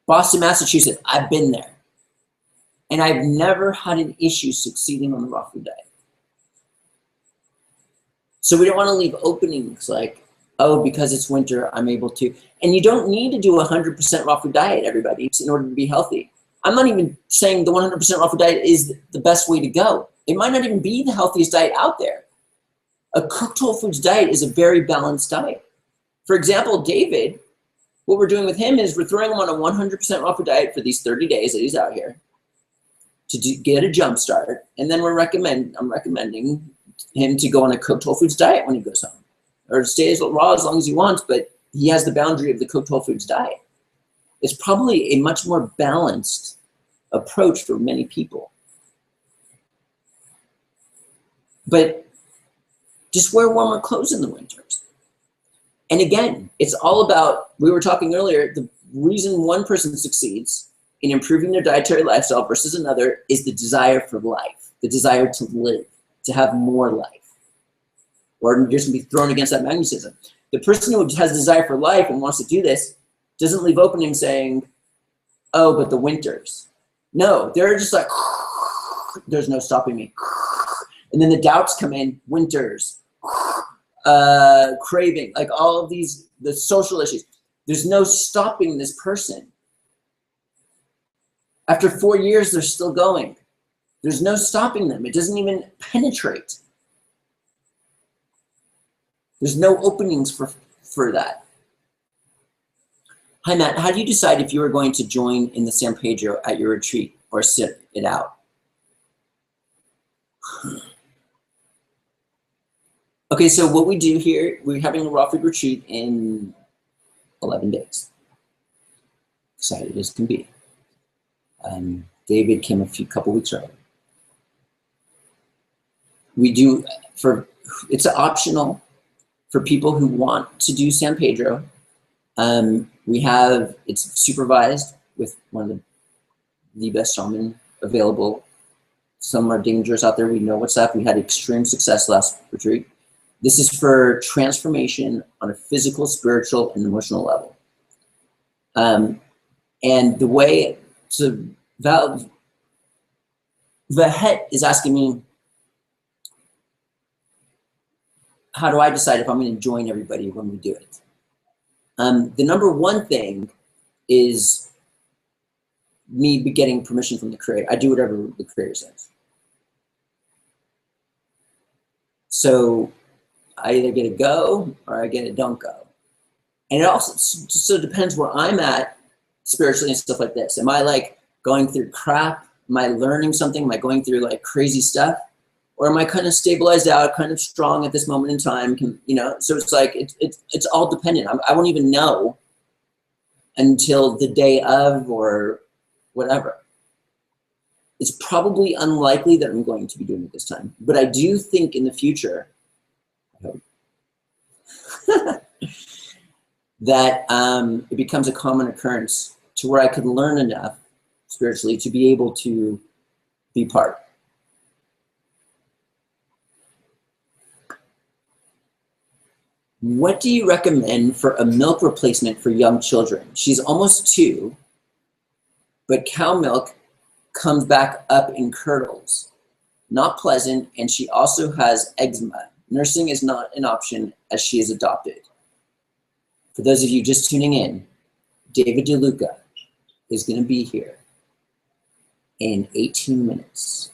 Boston, Massachusetts, I've been there. And I've never had an issue succeeding on the raw food diet. So we don't want to leave openings Oh, because it's winter, I'm able to. And you don't need to do a 100% raw food diet, everybody, in order to be healthy. I'm not even saying the 100% raw food diet is the best way to go. It might not even be the healthiest diet out there. A cooked whole foods diet is a very balanced diet. For example, David, what we're doing with him is we're throwing him on a 100% raw food diet for these 30 days that he's out here to get a jump start. And then I'm recommending him to go on a cooked whole foods diet when he goes home, or stay as raw as long as he wants, but he has the boundary of the cooked whole foods diet. It's probably a much more balanced approach for many people. But just wear warmer clothes in the winters. And again, it's all about, we were talking earlier, the reason one person succeeds in improving their dietary lifestyle versus another is the desire for life, the desire to live, to have more life. Or you're just gonna be thrown against that magnetism. The person who has desire for life and wants to do this doesn't leave opening saying, oh, but the winters. No, they're just like, there's no stopping me. And then the doubts come in, winters, craving, like all of these, the social issues. There's no stopping this person. After 4 years, they're still going. There's no stopping them. It doesn't even penetrate. There's no openings for that. Hi, Matt. How do you decide if you are going to join in the San Pedro at your retreat or sit it out? Okay, so what we do here, we're having a raw food retreat in 11 days. Excited as can be. David came a couple weeks early. We do, it's optional for people who want to do San Pedro. It's supervised with one of the best shaman available. Some are dangerous out there. We know what's up. We had extreme success last retreat. This is for transformation on a physical, spiritual, and emotional level. And the way, so the head is asking me, how do I decide if I'm going to join everybody when we do it? The number one thing is me getting permission from the creator. I do whatever the creator says. So I either get a go or I get a don't go. And it also so depends where I'm at spiritually and stuff like this. Am I like going through crap? Am I learning something? Am I going through like crazy stuff? Or am I kind of stabilized out, kind of strong at this moment in time? So it's like, it's all dependent. I won't even know until the day of or whatever. It's probably unlikely that I'm going to be doing it this time. But I do think in the future, I hope, that it becomes a common occurrence to where I could learn enough spiritually to be able to be part. What do you recommend for a milk replacement for young children? She's almost 2, but cow milk comes back up in curdles. Not pleasant, and she also has eczema. Nursing is not an option as she is adopted. For those of you just tuning in, David Deluca is going to be here in 18 minutes.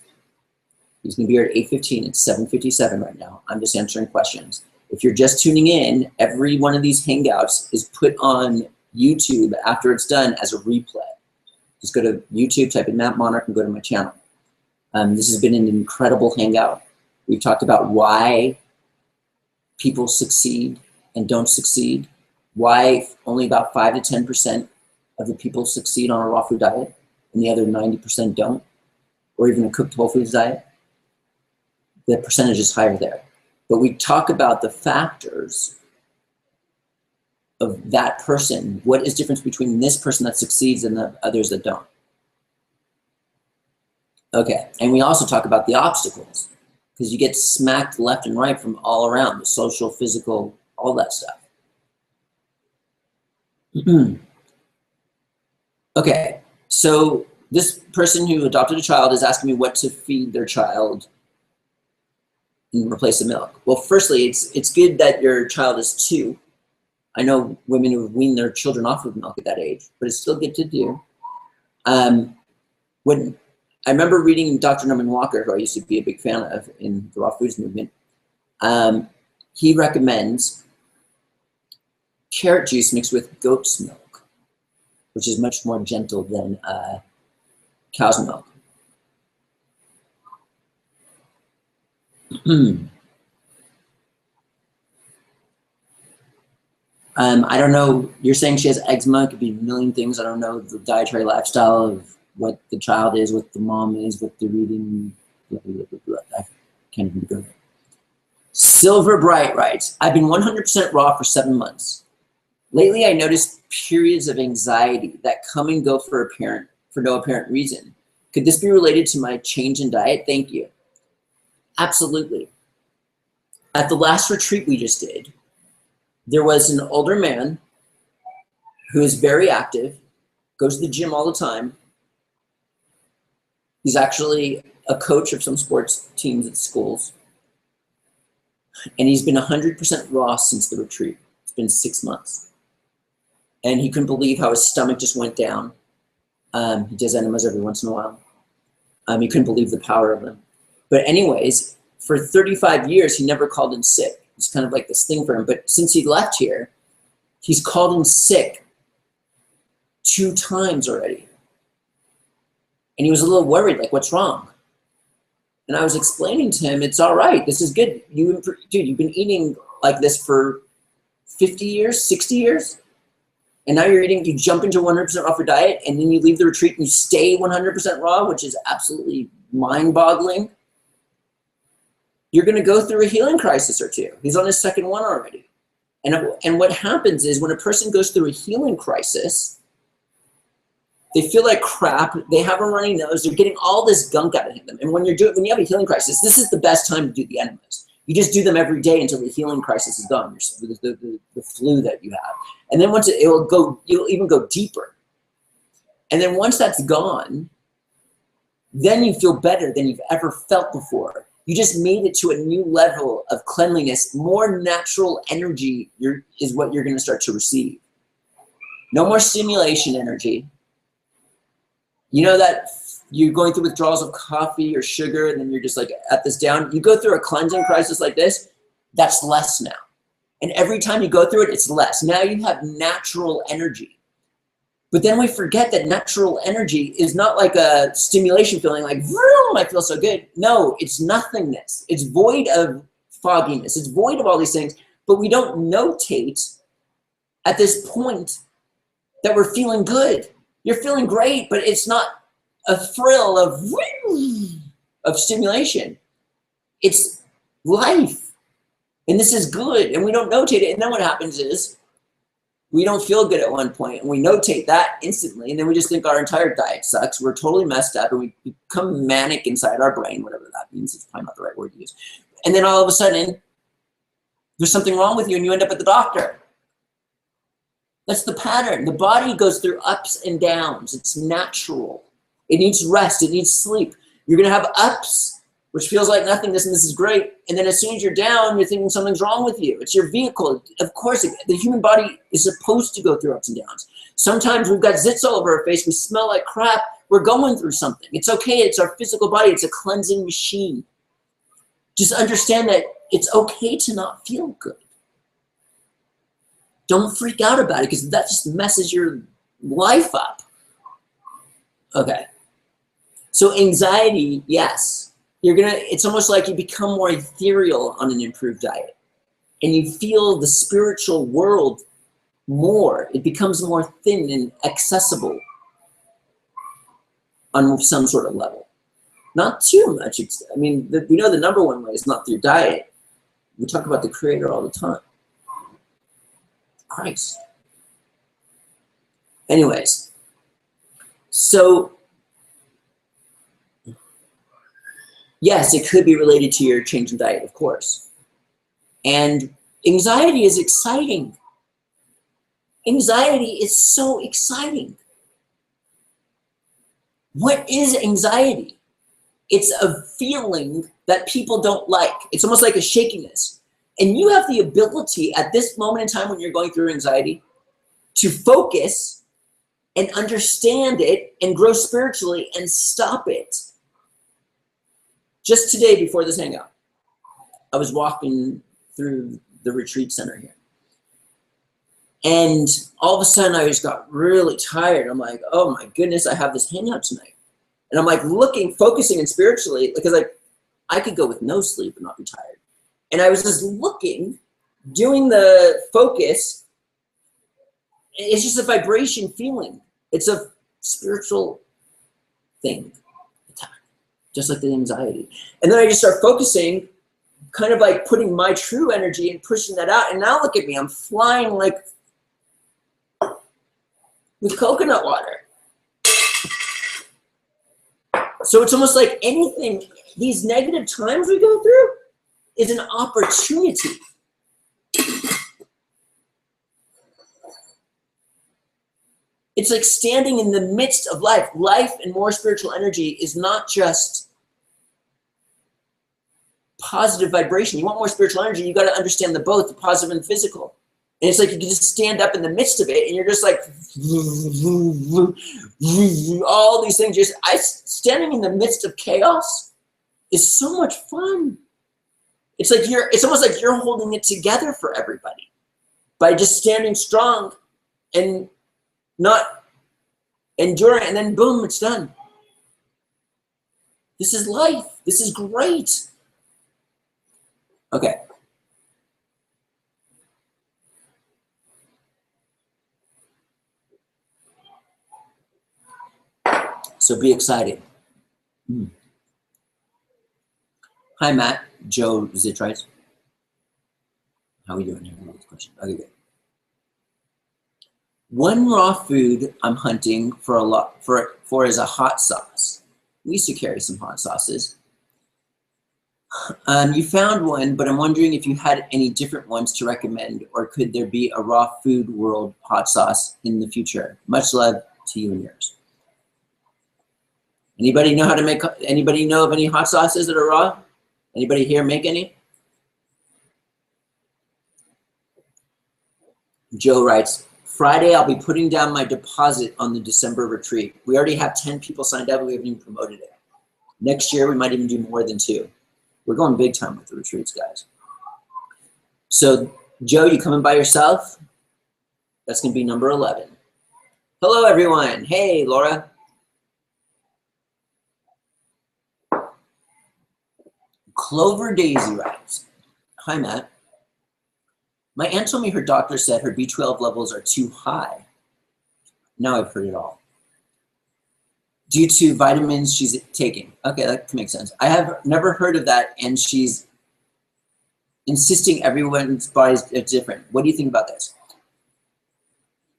He's going to be here at 8:15. It's 7:57 right now. I'm just answering questions. If you're just tuning in, every one of these Hangouts is put on YouTube after it's done as a replay. Just go to YouTube, type in Matt Monarch, and go to my channel. This has been an incredible Hangout. We've talked about why people succeed and don't succeed, why only about 5 to 10% of the people succeed on a raw food diet and the other 90% don't, or even a cooked whole foods diet. The percentage is higher there. But we talk about the factors of that person. What is the difference between this person that succeeds and the others that don't? Okay, and we also talk about the obstacles, because you get smacked left and right from all around, the social, physical, all that stuff. Okay, so this person who adopted a child is asking me what to feed their child and replace the milk. Well, firstly, it's good that your child is 2 I know women who wean their children off of milk at that age, but it's still good to do. When I remember reading Dr. Norman Walker, who I used to be a big fan of in the raw foods movement, he recommends carrot juice mixed with goat's milk, which is much more gentle than cow's milk. I don't know, you're saying she has eczema, it could be a million things. I don't know the dietary lifestyle of what the child is, what the mom is, what they're eating, blah, blah, blah, blah. I can't even go there. Silver Bright writes, I've been 100% raw for 7 months. Lately, I noticed periods of anxiety that come and go for no apparent reason. Could this be related to my change in diet? Thank you. Absolutely. At the last retreat we just did, there was an older man who is very active, goes to the gym all the time. He's actually a coach of some sports teams at schools. And he's been 100% raw since the retreat. It's been 6 months. And he couldn't believe how his stomach just went down. He does enemas every once in a while. He couldn't believe the power of them. But anyways, for 35 years, he never called in sick. It's kind of like this thing for him. But since he left here, he's called in sick 2 times already. And he was a little worried, like, what's wrong? And I was explaining to him, it's all right. This is good. Dude, you've been eating like this for 50 years, 60 years. And now you jump into 100% raw for diet, and then you leave the retreat and you stay 100% raw, which is absolutely mind-boggling. You're going to go through a healing crisis or two. He's on his 2nd one already. And what happens is when a person goes through a healing crisis, they feel like crap. They have a runny nose. They're getting all this gunk out of them. And when you have a healing crisis, this is the best time to do the enemas. You just do them every day until the healing crisis is gone, the flu that you have. And then once you'll even go deeper. And then once that's gone, then you feel better than you've ever felt before. You just made it to a new level of cleanliness. More natural energy is what you're going to start to receive. No more stimulation energy. You know that you're going through withdrawals of coffee or sugar, and then you're just like at this down. You go through a cleansing crisis like this, that's less now. And every time you go through it, it's less. Now you have natural energy. But then we forget that natural energy is not like a stimulation feeling like, vroom, I feel so good. No, it's nothingness. It's void of fogginess. It's void of all these things. But we don't notate at this point that we're feeling good. You're feeling great, but it's not a thrill of stimulation. It's life. And this is good. And we don't notate it. And then what happens is, we don't feel good at one point, and we notate that instantly, and then we just think our entire diet sucks. We're totally messed up, and we become manic inside our brain, whatever that means. It's probably not the right word to use. And then all of a sudden, there's something wrong with you, and you end up at the doctor. That's the pattern. The body goes through ups and downs. It's natural. It needs rest. It needs sleep. You're going to have ups, which feels like nothingness, and this is great. And then as soon as you're down, you're thinking something's wrong with you. It's your vehicle. Of course, the human body is supposed to go through ups and downs. Sometimes we've got zits all over our face. We smell like crap. We're going through something. It's okay. It's our physical body. It's a cleansing machine. Just understand that it's okay to not feel good. Don't freak out about it, because that just messes your life up. Okay. So anxiety, yes. It's almost like you become more ethereal on an improved diet, and you feel the spiritual world more. It becomes more thin and accessible on some sort of level. Not too much. I mean, we know the number one way is not through diet. We talk about the Creator all the time. Christ. Anyways, so yes, it could be related to your change in diet, of course. And anxiety is exciting. Anxiety is so exciting. What is anxiety? It's a feeling that people don't like. It's almost like a shakiness. And you have the ability at this moment in time when you're going through anxiety to focus and understand it and grow spiritually and stop it. Just today before this hangout, I was walking through the retreat center here. And all of a sudden I just got really tired. I'm like, oh my goodness, I have this hangout tonight. And I'm like looking, focusing and spiritually, because like I could go with no sleep and not be tired. And I was just looking, doing the focus. It's just a vibration feeling. It's a spiritual thing, just like the anxiety. And then I just start focusing, kind of like putting my true energy and pushing that out. And now look at me, I'm flying like with coconut water. So it's almost like anything, these negative times we go through is an opportunity. It's like standing in the midst of life. Life and more spiritual energy is not just positive vibration. You want more spiritual energy, you got to understand the both, the positive and physical. And it's like you can just stand up in the midst of it and you're just like, all these things. Standing in the midst of chaos is so much fun. It's like it's almost like you're holding it together for everybody by just standing strong and not enduring, and then boom, it's done. This is life. This is great. Okay. So be excited. Hi, Matt. Joe Zitrites. How are we doing here? Question. Okay, good. One raw food I'm hunting for is a hot sauce. We used to carry some hot sauces. You found one, but I'm wondering if you had any different ones to recommend, or could there be a raw food world hot sauce in the future? Much love to you and yours. Anybody know how to make? Anybody know of any hot sauces that are raw? Anybody here make any? Joe writes, Friday, I'll be putting down my deposit on the December retreat. We already have 10 people signed up. We haven't even promoted it. Next year, we might even do more than 2. We're going big time with the retreats, guys. So, Joe, you coming by yourself? That's going to be number 11. Hello, everyone. Hey, Laura. Clover Daisy writes, hi, Matt. My aunt told me her doctor said her B12 levels are too high. Now I've heard it all. Due to vitamins she's taking. Okay, that makes sense. I have never heard of that, and she's insisting everyone's bodies are different. What do you think about this?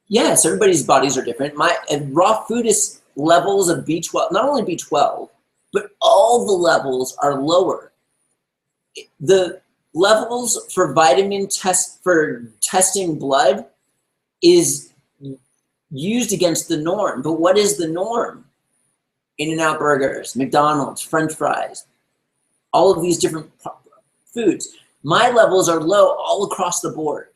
Yes, everybody's bodies are different. My raw food is levels of B12, not only B12, but all the levels are lower. The levels for vitamin for testing blood is used against the norm. But what is the norm? In-N-Out burgers, McDonald's, French fries, all of these different foods. My levels are low all across the board.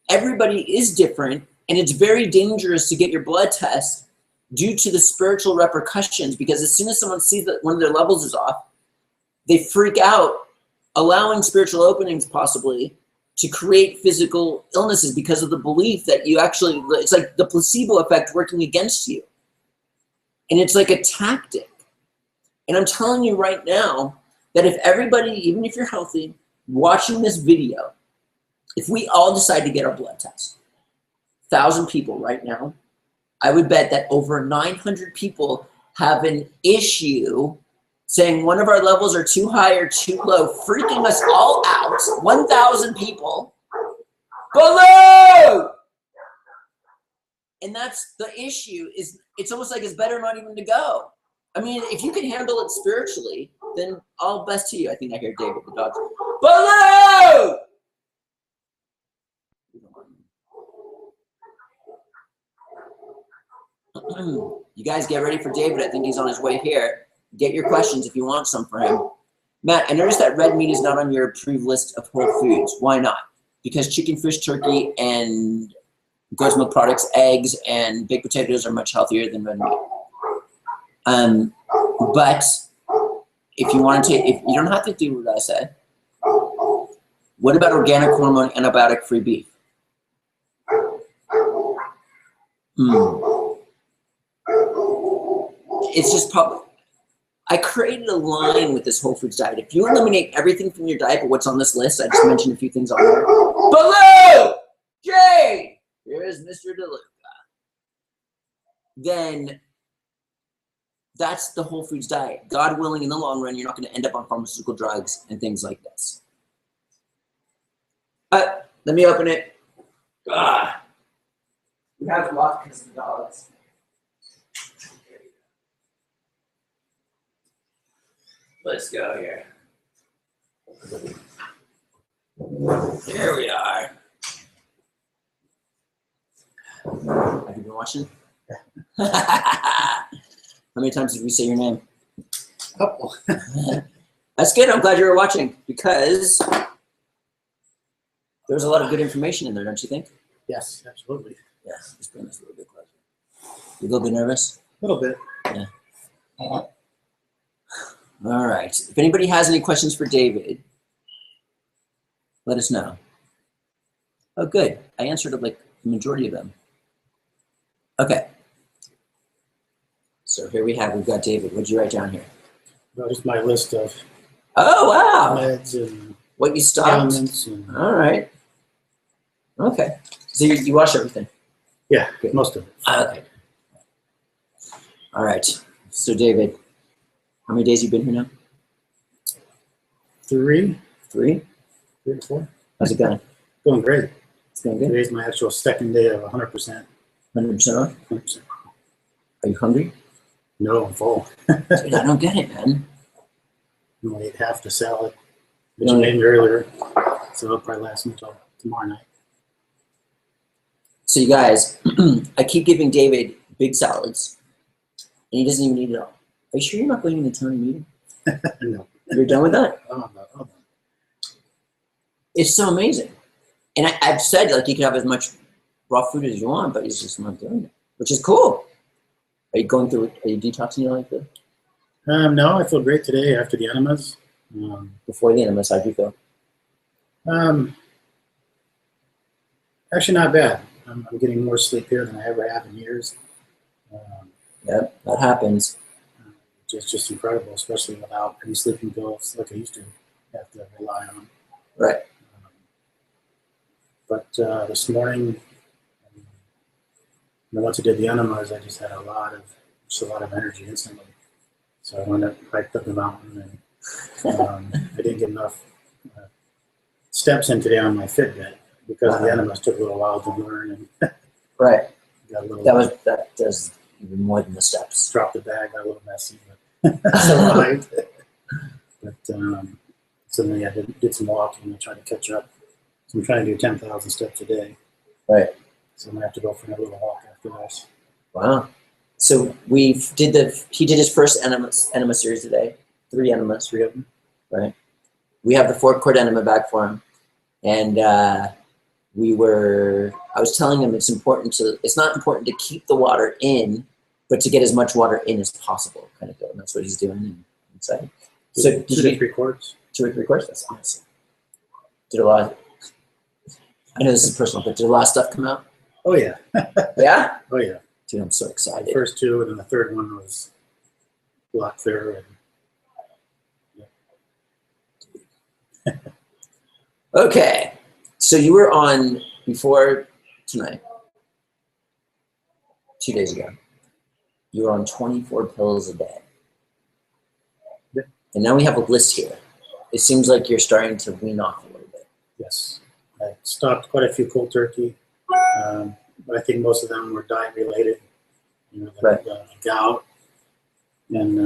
Everybody is different, and it's very dangerous to get your blood test due to the spiritual repercussions, because as soon as someone sees that one of their levels is off, they freak out, allowing spiritual openings possibly to create physical illnesses because of the belief that you actually, it's like the placebo effect working against you. And it's like a tactic. And I'm telling you right now that if everybody, even if you're healthy, watching this video, if we all decide to get our blood test, 1,000 people right now, I would bet that over 900 people have an issue saying one of our levels are too high or too low, freaking us all out. 1,000 people. Below! And that's the issue, is it's almost like it's better not even to go. I mean, if you can handle it spiritually, then all best to you. I think I hear David the dog. Below! You guys get ready for David. I think he's on his way here. Get your questions if you want some for him. Matt, I noticed that red meat is not on your approved list of whole foods. Why not? Because chicken, fish, turkey, and goat's milk products, eggs, and baked potatoes are much healthier than red meat. But if you want to, if you don't have to do what I said, what about organic, hormone, antibiotic-free beef? It's just public. I created a line with this whole foods diet. If you eliminate everything from your diet but what's on this list, I just mentioned a few things on there. Below, Jay, here's Mr. Deluca. Then that's the whole foods diet. God willing, in the long run, you're not going to end up on pharmaceutical drugs and things like this. Let me open it. We have lots because of the dogs. Let's go here. Here we are. Have you been watching? How many times did we say your name? A couple. That's good. I'm glad you were watching because there's a lot of good information in there, don't you think? Yes, absolutely. Yeah, let's bring this a little bit closer. You a little bit nervous? A little bit. Yeah. All right. If anybody has any questions for David, let us know. Oh, good. I answered like the majority of them. Okay. So here we've got David. What'd you write down here? Well, just my list of meds and what you stopped. ailments. And, all right. Okay. So you wash everything? Yeah, good. Most of it. Okay. All right. So David, how many days you been here now? 3. 3? 3 or 4. How's it going? Going great. It's going good? Today's my actual second day of 100%. 100% off? 100%. Are you hungry? No, I'm full. Dude, I don't get it, man. I only ate half the salad, which you made earlier. So it'll probably last me until tomorrow night. So you guys, I keep giving David big salads, and he doesn't even eat it all. Are you sure you're not going to the town meeting? No. You're done with that? Oh, no. It's so amazing. And I've said, like, you can have as much raw food as you want, but he's just not doing it, which is cool. Are you going through it? Are you detoxing your life? No, I feel great today after the enemas. Before the enemas, how do you feel? Actually, not bad. I'm getting more sleep here than I ever have in years. Yep, that happens. It's just incredible, especially without any sleeping pills like I used to have to rely on. Right. But this morning, once I did the enemas, I just had a lot of energy instantly. So I went up, hiked up the mountain, and I didn't get enough steps in today on my Fitbit because the enemas took a little while to learn. And right. Got a little that does even more than the steps. Dropped the bag, got a little messy, but survived. But so then I did some walking and tried to catch up. So I'm trying to do 10,000 steps a day. Right. So I'm gonna have to go for a little walk after this. Wow. So he did his first enema series today. 3 enemas, 3 of them. Right. We have the 4-quart enema back for him, and I was telling him it's not important to keep the water in, but to get as much water in as possible, kind of deal. And that's what he's doing. And excited. So 2 to 3 quarts. 2 or 3 quarts. That's awesome. Did a lot. I know this is personal, but did a lot of stuff come out? Oh yeah. Yeah. Oh yeah. Dude, I'm so excited. The first 2, and then the third one was a lot clearer. And, Okay. So you were on before tonight, 2 days ago. You were on 24 pills a day. Yeah. And now we have a list here. It seems like you're starting to wean off a little bit. Yes. I stopped quite a few cold turkey, but I think most of them were diet related. You know, the gout and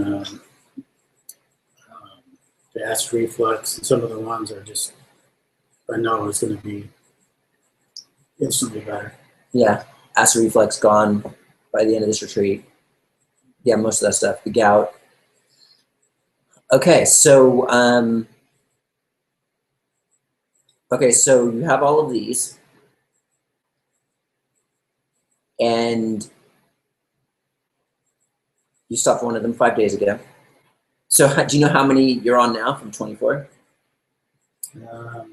the acid reflux, and some of the ones are just, I know it's going to be instantly better. Yeah, acid reflux gone by the end of this retreat. Yeah, most of that stuff. The gout. Okay, so so you have all of these, and you stopped one of them 5 days ago. So do you know how many you're on now from 24?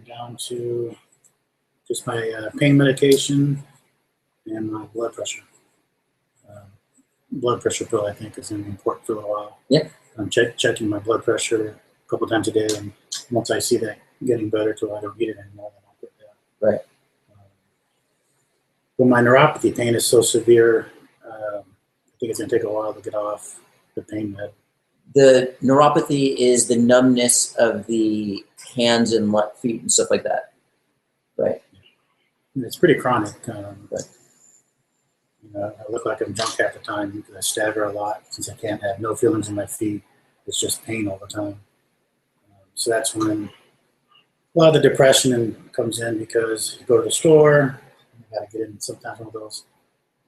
Down to just my pain medication and my blood pressure. Blood pressure pill, I think, is going to be important for a little while. Yeah. I'm checking my blood pressure a couple times a day, and once I see that getting better till I don't need it anymore, then I'll put that. Right. But my neuropathy pain is so severe, I think it's going to take a while to get off the pain med. The neuropathy is the numbness of the hands and feet and stuff like that, right? And it's pretty chronic. Right. You know, I look like I'm drunk half the time because I stagger a lot since I can't have no feelings in my feet. It's just pain all the time. So that's when a lot of the depression comes in, because you go to the store, you got to get in sometimes one of those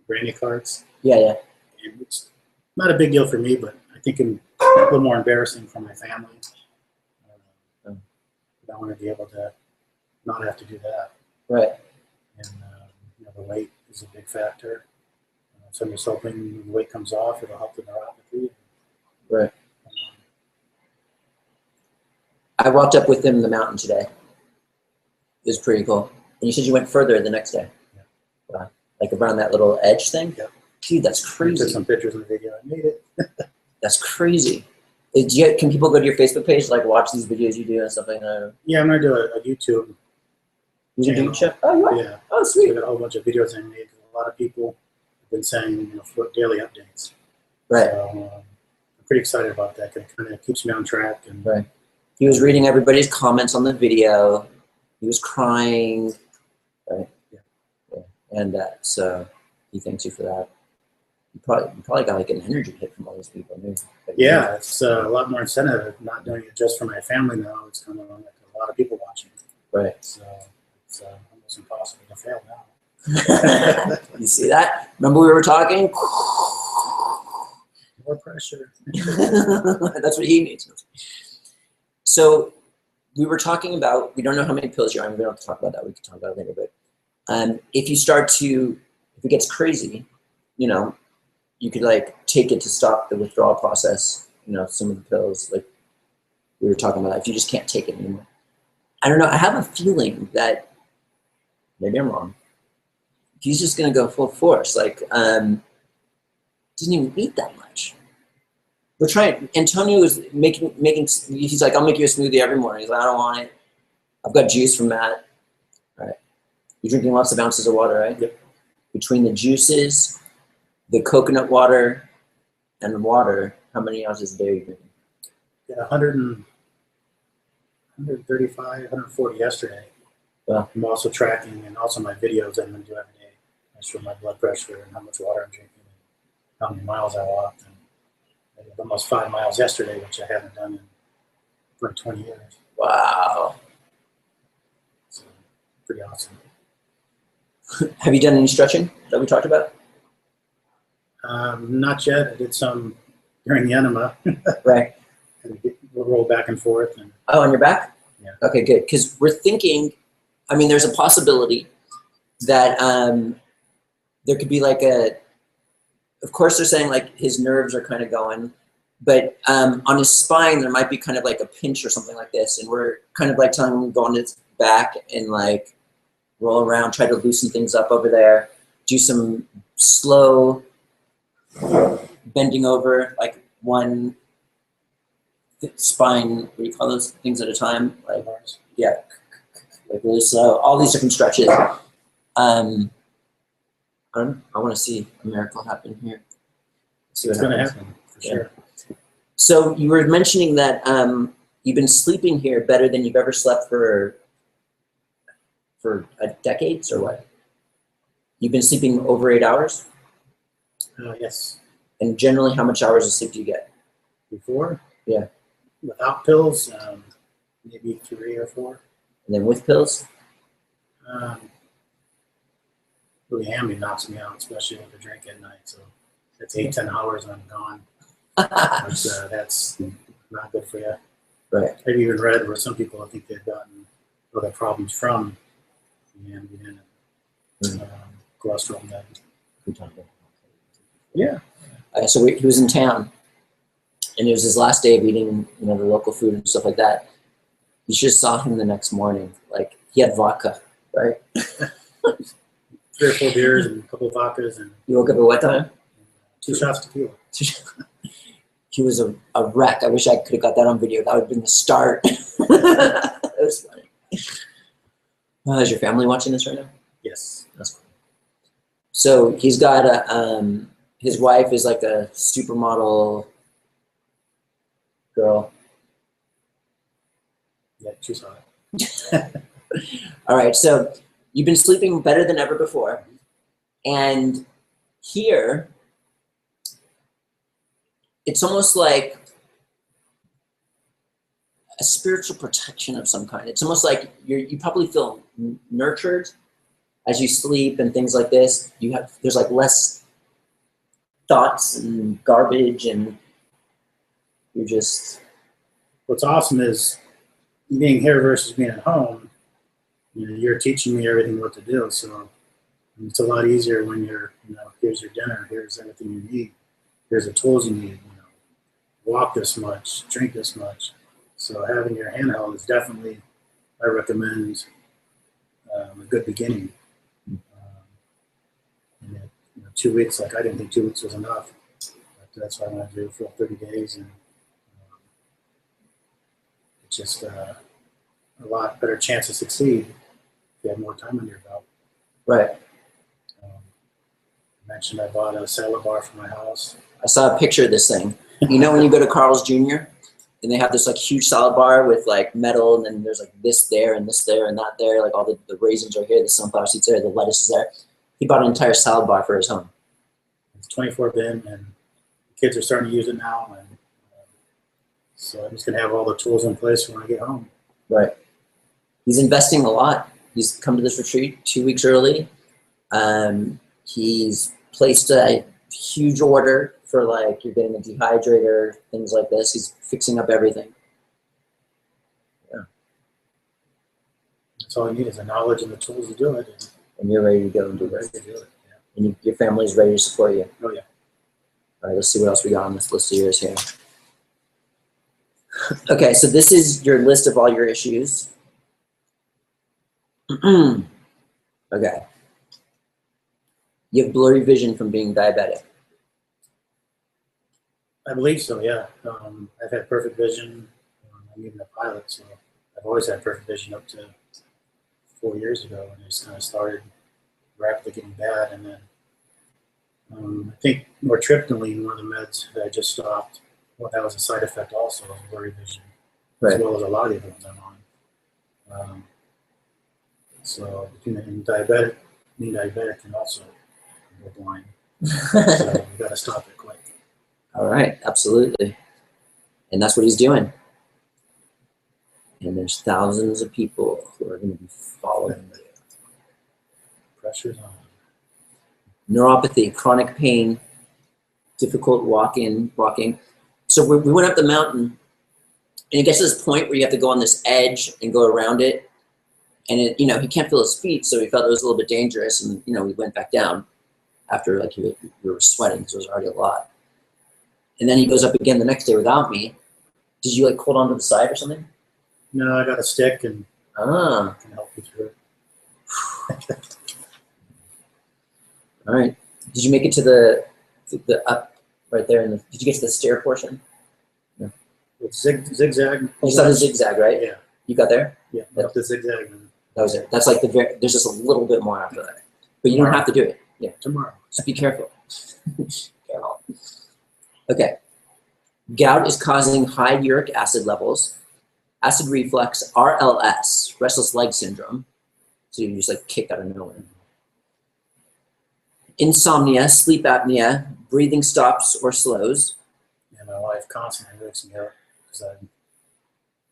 granny carts. Yeah, yeah. And it's not a big deal for me, but I think it's a little more embarrassing for my family. I want to be able to not have to do that. Right. And you know, the weight is a big factor. So I'm just hoping when the weight comes off, it'll help the neuropathy. Right. I walked up with him the mountain today. It was pretty cool. And you said you went further the next day. Yeah. Wow. Like around that little edge thing? Yeah. Dude, that's I crazy. took some pictures in the video. I made it. That's crazy. Can people go to your Facebook page, like watch these videos you do and stuff like that? Yeah, I'm going to do a YouTube. You can do show? Oh, you are? Yeah. Oh, So sweet. I got a whole bunch of videos I made. A lot of people have been saying, you know, for daily updates. Right. So I'm pretty excited about that. It kind of keeps me on track. And Right. He was reading everybody's comments on the video. He was crying. Right. Yeah. And so he thanks you for that. You probably got like an energy hit from all those people. yeah, it's a lot more incentive not doing it just for my family now. It's kind of like a lot of people watching. Right. So it's almost impossible to fail now. You see that? Remember we were talking? More pressure. That's what he needs. So we were talking about, we don't know how many pills you're on. We don't have to talk about that. We can talk about it later. But if it gets crazy, you know, you could like take it to stop the withdrawal process. You know, some of the pills, like we were talking about, if you just can't take it anymore. I don't know. I have a feeling that maybe I'm wrong. He's just gonna go full force. Like, doesn't even eat that much. We're trying. Antonio is making. He's like, I'll make you a smoothie every morning. He's like, I don't want it. I've got juice from Matt. All right. You're drinking lots of ounces of water, right? Yep. Between the juices, the coconut water, and the water, how many ounces a day are you drinking? Yeah, 135, 140 yesterday. Wow. I'm also tracking, and also my videos I'm going to do every day. I show my blood pressure and how much water I'm drinking and how many miles I walked. And I did almost 5 miles yesterday, which I haven't done in like 20 years. Wow. So pretty awesome. Have you done any stretching that we talked about? Not yet. I did some during the enema. Right. And we'll roll back and forth. And oh, on your back? Yeah. Okay, good. Because we're thinking, I mean, there's a possibility that there could be like of course they're saying like his nerves are kind of going, but on his spine there might be kind of like a pinch or something like this, and we're kind of like telling him to go on his back and like roll around, try to loosen things up over there, do some slow bending over, like one spine, what do you call those things at a time? Like, yeah, like really slow. All these different stretches. I want to see a miracle happen here. See what it's going to happens. happen for sure. So you were mentioning that you've been sleeping here better than you've ever slept for decades, or what? You've been sleeping over 8 hours? Yes. And generally, how much hours of sleep do you get? Before? Yeah. Without pills, maybe 3 or 4. And then with pills? Really hammy knocks me out, especially with the drink at night. So that's 8-10 hours and I'm gone. But, that's not good for you. Right. I've even read where some people, I think they've gotten other problems from the Ambien and cholesterol meds. Yeah. So he was in town, and it was his last day of eating, you know, the local food and stuff like that. You just saw him the next morning. Like, he had vodka, right? 3 or 4 beers and a couple of vodkas and You woke up at what time? 2 shots of tequila. He was a wreck. I wish I could have got that on video. That would have been the start. That was funny. Is your family watching this right now? Yes. That's cool. So he's got a, his wife is like a supermodel girl. Yeah, she saw it. All right, so you've been sleeping better than ever before. And here, it's almost like a spiritual protection of some kind. It's almost like you probably feel nurtured as you sleep and things like this. There's like less thoughts and garbage, and you're just. What's awesome is being here versus being at home. You know, you're teaching me everything what to do, so it's a lot easier when you're, you know, here's your dinner, here's everything you need, here's the tools you need, you know, walk this much, drink this much. So having your handheld is definitely, I recommend, a good beginning. And you know, 2 weeks, like I didn't think 2 weeks was enough, but that's what I want to do for 30 days, and it's just a lot better chance to succeed if you have more time on your belt. Right. I mentioned I bought a salad bar for my house. I saw a picture of this thing. You know when you go to Carl's Jr. and they have this like huge salad bar with like metal, and then there's like this there and this there and that there, like all the raisins are here, the sunflower seeds there, the lettuce is there. He bought an entire salad bar for his home. It's 24 bin, and the kids are starting to use it now, and so I'm just gonna have all the tools in place when I get home. Right. He's investing a lot. He's come to this retreat 2 weeks early. He's placed a huge order for, like, you're getting a dehydrator, things like this. He's fixing up everything. Yeah. That's all I need is the knowledge and the tools to do it. And you're ready to go and do Ready this. to do it. Yeah. And your family's ready to support you. Oh yeah. All right, let's see what else we got on this list of yours here. Okay, so this is your list of all your issues. Okay. You have blurry vision from being diabetic. I believe so. Yeah. I've had perfect vision. I'm even a pilot, so I've always had perfect vision up to 4 years ago, and it just kind of started rapidly getting bad. And then I think nortriptyline, one of the meds that I just stopped, well, that was a side effect also of blurry vision, Right. as well as a lot of the ones I'm on. So being diabetic can also go blind. So you got to stop it quick. All right, absolutely. And that's what he's doing. And there's thousands of people who are going to be following you. Pressure's on. Neuropathy, chronic pain, difficult walking. So we went up the mountain, and it gets to this point where you have to go on this edge and go around it. And it, you know, he can't feel his feet, so he felt it was a little bit dangerous. And, you know, we went back down after, like, we were sweating because it was already a lot. And then he goes up again the next day without me. Did you, like, hold on to the side or something? No, I got a stick and Ah, can help you through it. all right. Did you make it to the up right there? Did you get to the stair portion? With zigzag. You saw the zigzag, right? Yeah. You got there? Yeah. Up the zigzag. And That was it. That's like there's just a little bit more after that. But you don't have to do it. Yeah. tomorrow. Just be careful. Careful. Okay. Gout is causing high uric acid levels, acid reflux, RLS, restless leg syndrome. So you just like kick out of nowhere. Insomnia, sleep apnea, breathing stops or slows. And my wife constantly wakes me up because I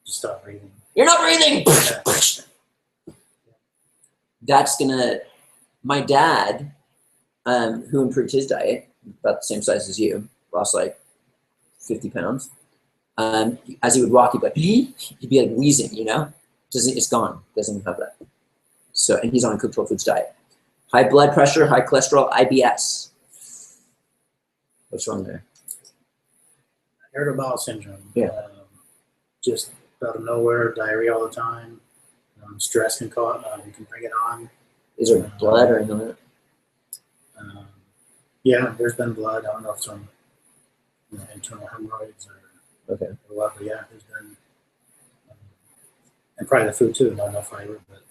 just stop breathing. You're not breathing. Yeah. That's gonna. My dad, who improved his diet, about the same size as you, lost like 50 pounds. As he would walk, he'd be like wheezing, you know? It's gone. Doesn't have that. So, and he's on a cooked whole foods diet. High blood pressure, high cholesterol, IBS. What's wrong there? Irritable bowel syndrome. Yeah. Just out of nowhere, diarrhea all the time. Stress can cause, you can bring it on. Is there blood or anything like that? Yeah, there's been blood. I don't know if it's from internal hemorrhoids or what, but yeah, there's been, and probably the food too, not enough fiber, but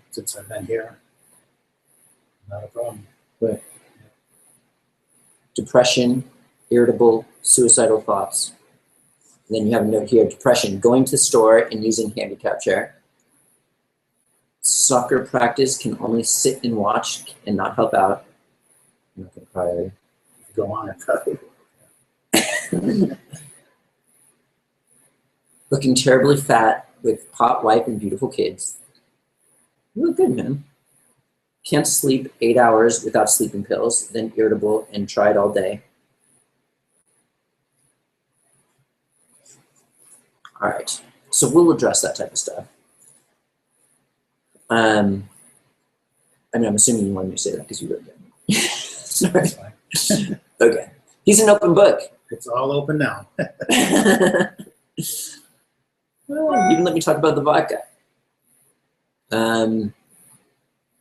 since I've been here, not a problem. Right. Yeah. Depression, irritable, suicidal thoughts. And then you have a note here, depression, going to the store and using handicap chair. Soccer practice, can only sit and watch and not help out. I'm not gonna cry. Go on, probably. Looking terribly fat with hot wife and beautiful kids. You look good, man. Can't sleep 8 hours without sleeping pills, then irritable and tried all day. All right, so we'll address that type of stuff. I mean, I'm assuming you wanted me to say that because you wrote it. Sorry. Okay. He's an open book. It's all open now. Well, even let me talk about the vodka.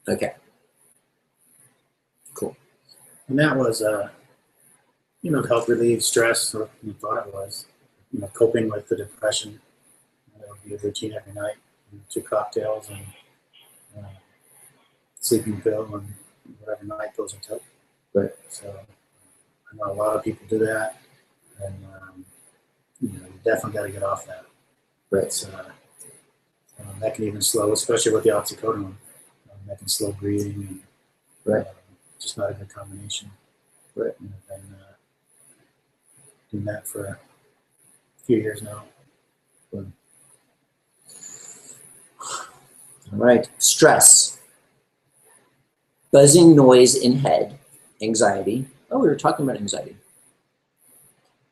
Okay. Cool. And that was, to help relieve stress, or you thought it was, coping with the depression. That would be a routine every night. 2 cocktails and sleeping pill and whatever night goes until. Right. So I know a lot of people do that, and you definitely got to get off that. Right. So, that can even slow, especially with the oxycodone. That can slow breathing, and right. Just not a good combination. Right. And I've been doing that for a few years now. Right. All right. Stress. Buzzing noise in head. Anxiety. Oh, we were talking about anxiety.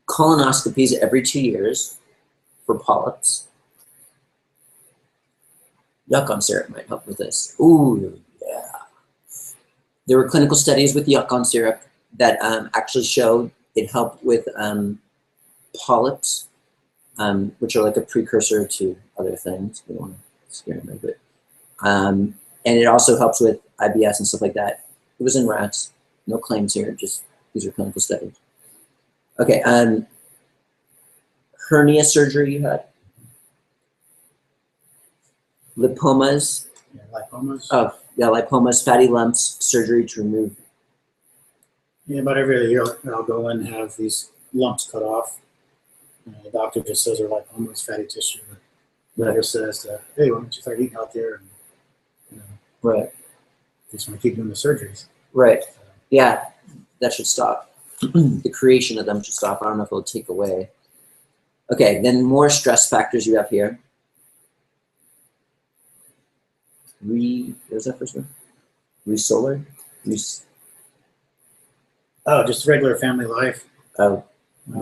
Colonoscopies every 2 years for polyps. Yuck on syrup might help with this. Ooh, yeah. There were clinical studies with yuck on syrup that actually showed it helped with polyps, which are like a precursor to other things. We don't want to scare them, but and it also helps with IBS and stuff like that. It was in rats. No claims here. Just these are clinical studies. Okay. Hernia surgery you had. Lipomas. Yeah, lipomas. Oh, yeah, lipomas, fatty lumps, surgery to remove. Yeah, about every year I'll go in and have these lumps cut off. The doctor just says they're lipomas, fatty tissue. The doctor says, hey, why don't you start eating out there? And, right. Just want to keep doing the surgeries. Right. Yeah, that should stop. The creation of them should stop. I don't know if it'll take away. Okay, then more stress factors you have here. What's that first one? Solar? Oh, just regular family life. Oh,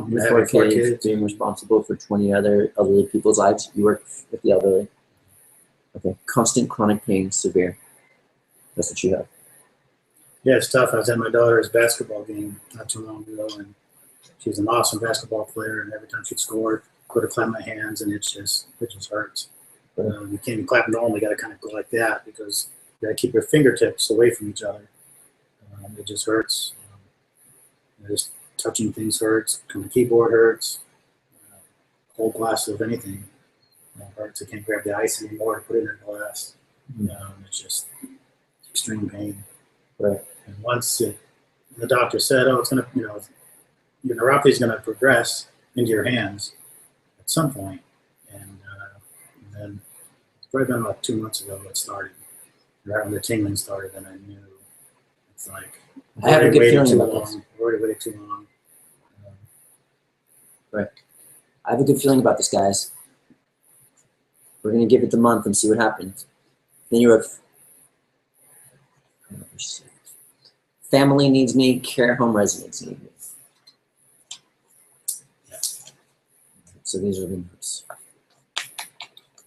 your 4 kids, being responsible for 20 other elderly people's lives. You work with the elderly. Okay, constant chronic pain, severe. That's what you have. Yeah, it's tough. I was at my daughter's basketball game not too long ago, and she's an awesome basketball player, and every time she'd score, I go to clap my hands, and it just hurts. You can't even clap normal. You got to kind of go like that because you got to keep your fingertips away from each other. It just hurts. Just touching things hurts. On the keyboard hurts. Whole glass of anything hurts. I can't grab the ice anymore to put it in a glass. It's just extreme pain. Right. And once the doctor said, "Oh, it's gonna, your neuropathy is gonna progress into your hands at some point," and then it's probably been about 2 months ago it started. Right when the tingling started, and I knew it's like I have a good feeling about this. I've already waited too long. Right. I have a good feeling about this, guys. We're gonna give it the month and see what happens. Then you have family needs me, care home residents need me. So these are the notes.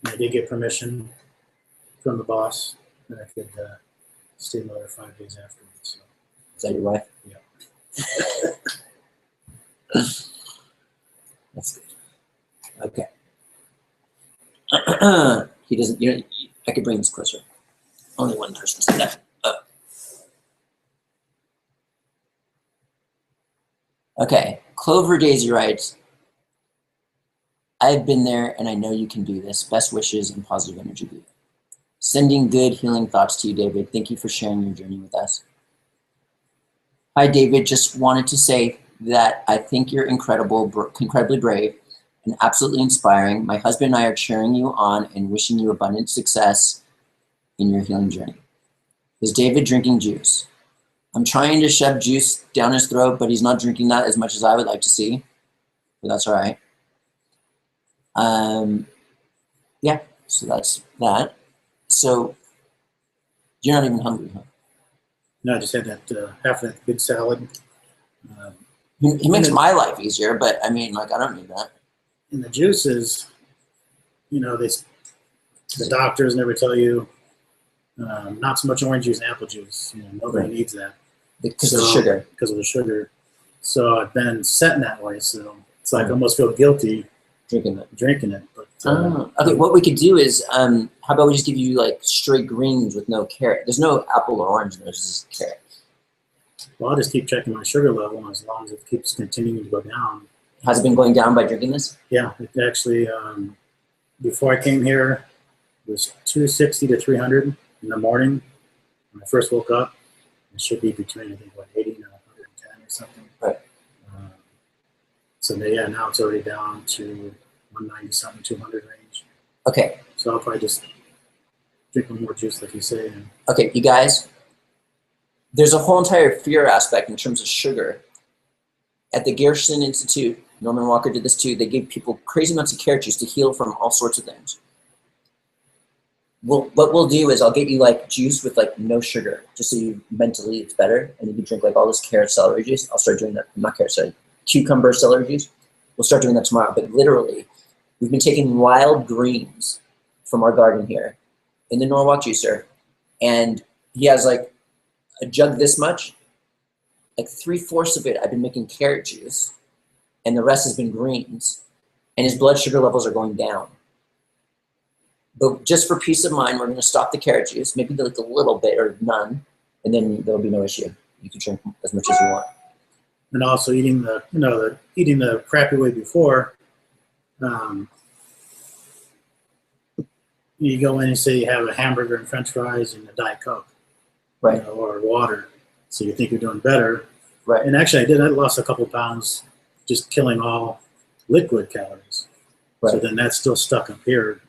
And I did get permission from the boss that I could stay another 5 days afterwards. So. Is that your wife? Yeah. That's good. Okay. He doesn't, you know, I could bring this closer. Only one person said that. Okay, Clover Daisy writes, I've been there and I know you can do this. Best wishes and positive energy to you. Sending good healing thoughts to you, David. Thank you for sharing your journey with us. Hi, David. Just wanted to say that I think you're incredibly brave and absolutely inspiring. My husband and I are cheering you on and wishing you abundant success in your healing journey. Is David drinking juice? I'm trying to shove juice down his throat, but he's not drinking that as much as I would like to see. But that's all right. Yeah, so that's that. So you're not even hungry, huh? No, I just had that half of that big salad. He makes my life easier, but I mean, like, I don't need that. And the juices, you know, the doctors never tell you not so much orange juice and apple juice. You know, nobody needs that Because of the sugar. Because of the sugar. So I've been set that way. So it's like I almost feel guilty drinking it. But okay, what we could do is, how about we just give you like straight greens with no carrot? There's no apple or orange, there's just carrot. Well, I'll just keep checking my sugar level, and as long as it keeps continuing to go down. Has it been going down by drinking this? Yeah, it actually, before I came here, it was 260 to 300 in the morning when I first woke up. It should be between, I think, 80 and 110 or something. Right. So yeah, now it's already down to 190 something, 200 range. Okay. So I'll probably just drink one more juice, like you say. And okay, you guys, there's a whole entire fear aspect in terms of sugar. At the Gerson Institute, Norman Walker did this too, they gave people crazy amounts of carrot juice to heal from all sorts of things. What we'll do is I'll get you like juice with like no sugar, just so you mentally it's better, and you can drink like all this carrot celery juice. I'll start doing that, not carrot, sorry, cucumber celery juice. We'll start doing that tomorrow, but literally, we've been taking wild greens from our garden here in the Norwalk juicer, and he has like a jug this much, like 3/4 of it I've been making carrot juice, and the rest has been greens, and his blood sugar levels are going down. But just for peace of mind, we're going to stop the carrot juice, maybe like a little bit or none, and then there'll be no issue. You can drink as much as you want. And also eating eating the crappy way before. You go in and say you have a hamburger and French fries and a Diet Coke, right? Or water, so you think you're doing better, right? And actually, I lost a couple pounds just killing all liquid calories. Right. So then that's still stuck up here,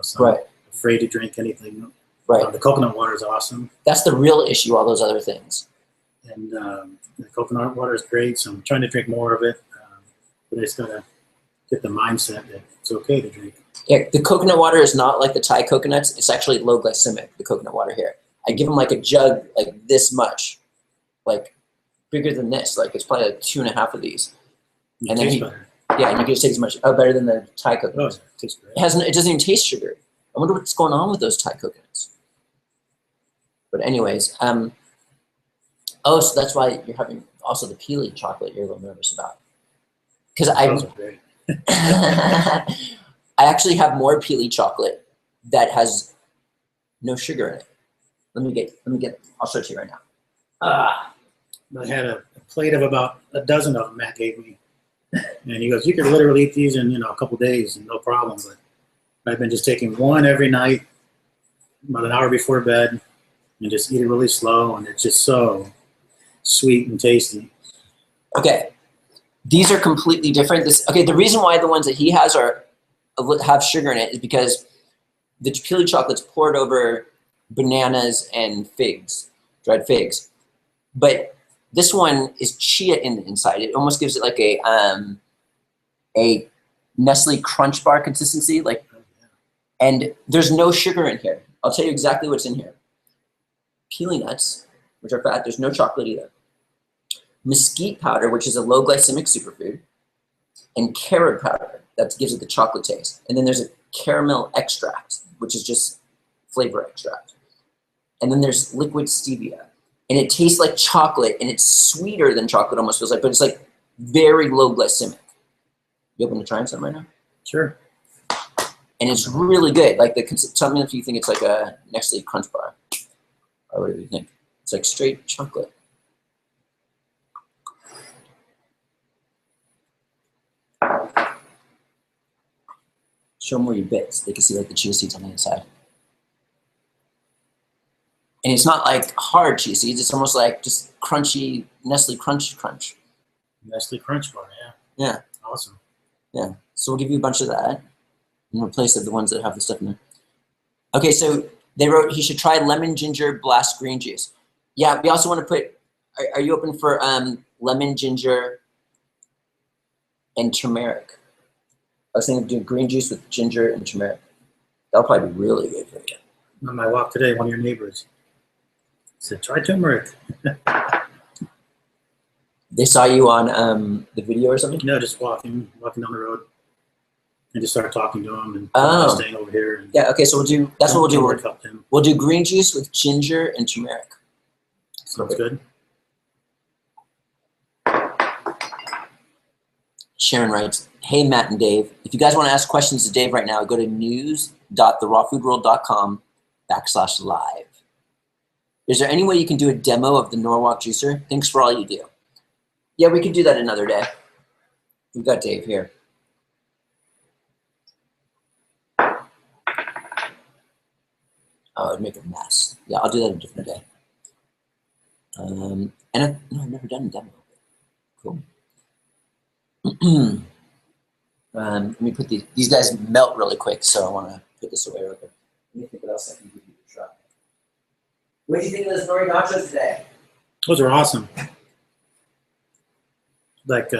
So I'm afraid to drink anything. Right. The coconut water is awesome. That's the real issue. All those other things. And the coconut water is great, so I'm trying to drink more of it. But I just gotta get the mindset that it's okay to drink. Yeah, the coconut water is not like the Thai coconuts. It's actually low glycemic, the coconut water here. I give them like a jug like this much, like bigger than this. Like it's probably like 2.5 of these. It tastes better. Yeah, and you can taste as much. Oh, better than the Thai coconuts. Oh, it tastes great. It doesn't even taste sugary. I wonder what's going on with those Thai coconuts. But anyways, oh, so that's why you're having also the peely chocolate you're a little nervous about. Because I actually have more peely chocolate that has no sugar in it. Let me get, I'll show it to you right now. I had a plate of about a dozen of them Matt gave me. And he goes, you could literally eat these in, a couple days and no problem. But I've been just taking one every night, about an hour before bed, and just eat it really slow. And it's just so sweet and tasty. Okay. These are completely different. The reason why the ones that he has have sugar in it is because the peely chocolate's poured over bananas and figs, dried figs. But this one is chia in the inside. It almost gives it like a Nestle Crunch bar consistency, and there's no sugar in here. I'll tell you exactly what's in here. Peely nuts, which are fat. There's no chocolate either. Mesquite powder, which is a low glycemic superfood, and carob powder. That gives it the chocolate taste. And then there's a caramel extract, which is just flavor extract. And then there's liquid stevia. And it tastes like chocolate, and it's sweeter than chocolate, almost feels like, but it's like very low glycemic. You open to trying some right now? Sure. And it's really good. Like tell me if you think it's like a Nestle Crunch Bar, or what do you think? It's like straight chocolate. Show them where your bits. They can see like the chia seeds on the inside. And it's not like hard chia seeds. It's almost like just crunchy Nestle Crunch. Nestle Crunch Bar, yeah. Yeah. Awesome. Yeah. So we'll give you a bunch of that in replace of the ones that have the stuff in there. Okay, so they wrote he should try lemon ginger blast green juice. Yeah, we also want to put, are you open for lemon ginger and turmeric? I was thinking of doing green juice with ginger and turmeric. That'll probably be really good for you. On my walk today, one of your neighbors said, try turmeric. They saw you on the video or something? No, just walking down the road. And just started talking to him and staying over here. And yeah, okay, so we'll do, that's what we'll do. Helped him. We'll do green juice with ginger and turmeric. Sounds good. Sharon writes, hey, Matt and Dave, if you guys want to ask questions to Dave right now, go to news.therawfoodworld.com/live. Is there any way you can do a demo of the Norwalk juicer? Thanks for all you do. Yeah, we can do that another day. We've got Dave here. Oh, it'd make a mess. Yeah, I'll do that a different day. And I've never done a demo. Cool. Let me put these guys melt really quick, so I want to put this away real quick. Let me think what else I can give you a try. What did you think of those nori nachos today? Those are awesome. Like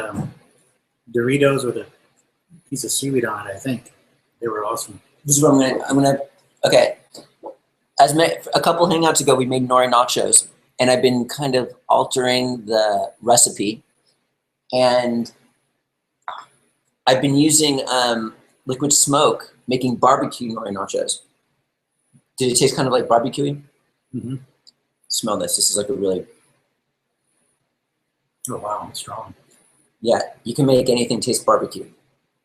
Doritos with a piece of seaweed on it, I think. They were awesome. This is what I'm gonna, okay. A couple hangouts ago, we made nori nachos, and I've been kind of altering the recipe, and I've been using liquid smoke, making barbecue nori nachos. Did it taste kind of like barbecue-y? Mm-hmm. Smell this. This is like a really... Oh, wow. It's strong. Yeah, you can make anything taste barbecue.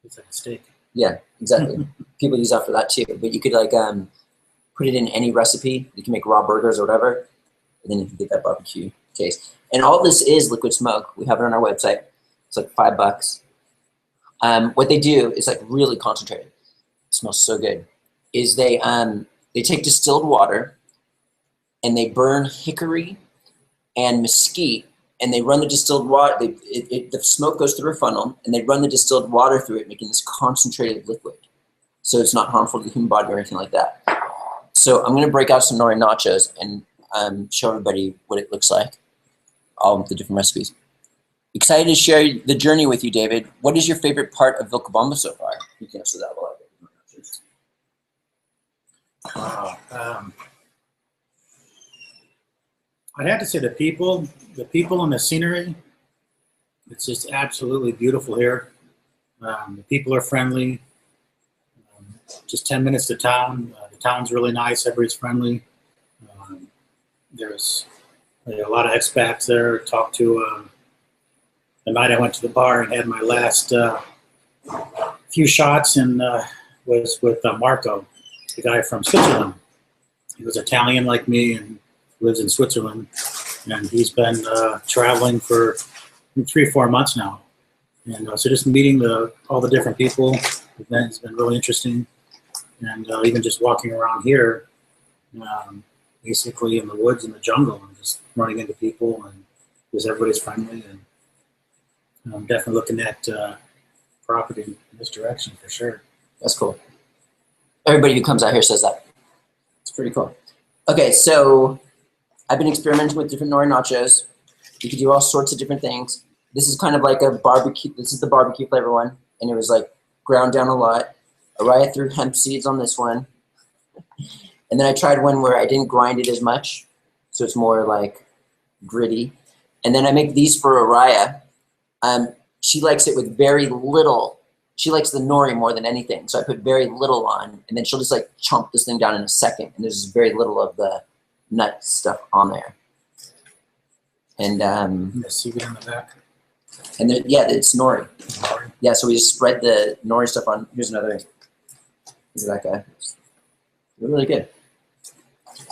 It's like a steak. Yeah, exactly. People use that for that too. But you could like put it in any recipe. You can make raw burgers or whatever, and then you can get that barbecue taste. And all this is liquid smoke. We have it on our website. It's like $5. What they do is like really concentrated. It smells so good. Is they take distilled water and they burn hickory and mesquite, and they run the distilled water. The smoke goes through a funnel, and they run the distilled water through it, making this concentrated liquid. So it's not harmful to the human body or anything like that. So I'm going to break out some nori nachos and show everybody what it looks like, all of the different recipes. Excited to share the journey with you, David. What is your favorite part of Vilcabamba so far? You can answer that a lot. I'd have to say the people and the scenery. It's just absolutely beautiful here. The people are friendly. Just 10 minutes to town. The town's really nice. Everybody's friendly. There's a lot of expats there. Talked to the night I went to the bar and had my last few shots, and was with Marco, the guy from Switzerland. He was Italian like me and lives in Switzerland, and he's been traveling for 3 or 4 months now. And so just meeting all the different people has been really interesting. And even just walking around here, basically in the woods and the jungle, and just running into people, and just everybody's friendly. And I'm definitely looking at property in this direction for sure. That's cool. Everybody who comes out here says that. It's pretty cool. Okay, so I've been experimenting with different nori nachos. You can do all sorts of different things. This is kind of like a barbecue. This is the barbecue flavor one, and it was like ground down a lot. I threw hemp seeds on this one. And then I tried one where I didn't grind it as much, so it's more like gritty. And then I make these for Araya. She likes it with very little she likes the nori more than anything. So I put very little on, and then she'll just like chomp this thing down in a second. And there's very little of the nut stuff on there. And The seaweed on the back. and then, yeah, it's nori. Nori. Yeah, so we just spread the nori stuff on. Here's another. Look at that guy. They're really good.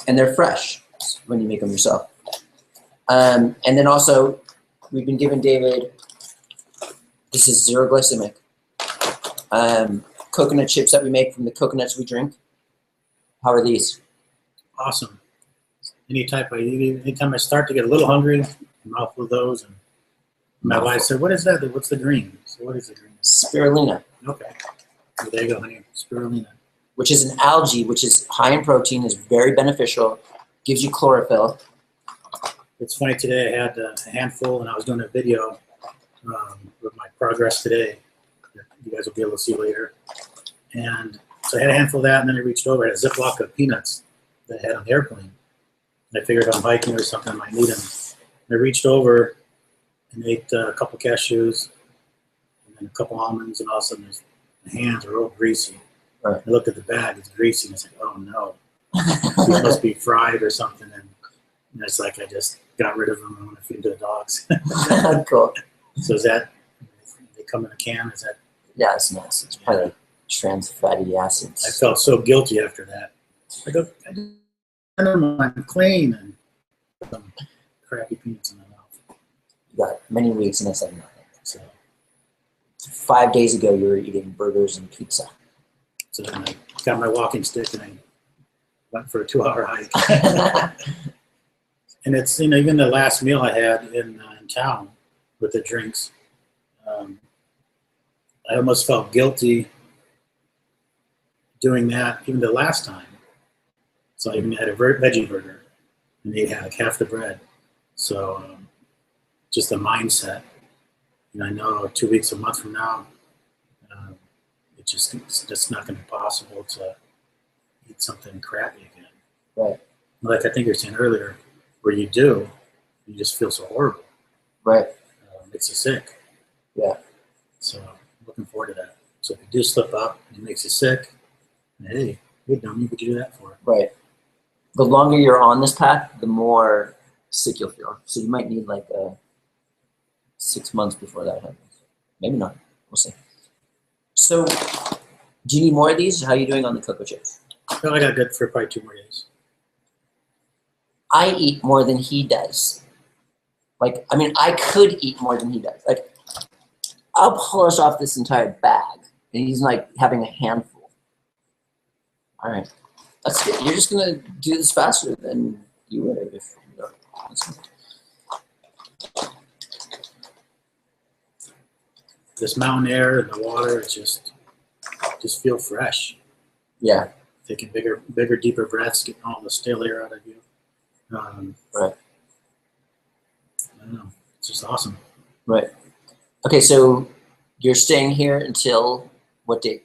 And they're fresh when you make them yourself. And then also, we've been giving David, this is zero glycemic, coconut chips that we make from the coconuts we drink. How are these? Awesome. Anytime I start to get a little hungry, I'm out with those. And my wife said, "What is that? What's the green?" So what is the green? Spirulina. Okay. So there you go, honey. Spirulina. Which is an algae, which is high in protein, is very beneficial, gives you chlorophyll. It's funny, today I had a handful, and I was doing a video with my progress today that you guys will be able to see later. And so I had a handful of that, and then I reached over, I had a Ziploc of peanuts that I had on the airplane. And I figured if I'm hiking or something, I might need them. And I reached over and ate a couple cashews, and then a couple almonds, and all of a sudden my hands are real greasy. Right. I looked at the bag, it's greasy, and I was like, oh no. These must be fried or something. And it's like I just got rid of them. I'm going to feed the dogs. Cool. So is that, they come in a can? Is that? Yeah, it's nice. It's probably like trans fatty acids. I felt so guilty after that. I go, I'm clean, and some crappy peanuts in my mouth. You got many weeks and I said nothing. So 5 days ago, you were eating burgers and pizza. then I got my walking stick and I went for a 2-hour hike. And it's, even the last meal I had in town with the drinks, I almost felt guilty doing that even the last time. So I even had a veggie burger, and they had like half the bread. So just the mindset. I know 2 weeks, a month from now, it's just not going to be possible to eat something crappy again. Right. Like I think you were saying earlier, where you do, you just feel so horrible. Right. Makes you sick. Yeah. So I'm looking forward to that. So if you do slip up and it makes you sick, hey, you're dumb. What you do that for? Right. The longer you're on this path, the more sick you'll feel. So you might need like 6 months before that happens. Maybe not. We'll see. So do you need more of these? How are you doing on the cocoa chips? No, I got good for probably 2 more days. I eat more than he does. Like, I mean, I could eat more than he does. Like, I'll polish off this entire bag, and he's like having a handful. All right. That's good. You're just going to do this faster than you would have if you don't. This mountain air and the water, it's just feel fresh. Yeah. Taking bigger, deeper breaths, getting all the stale air out of you. Right. I don't know. It's just awesome. Right. Okay, so you're staying here until what date?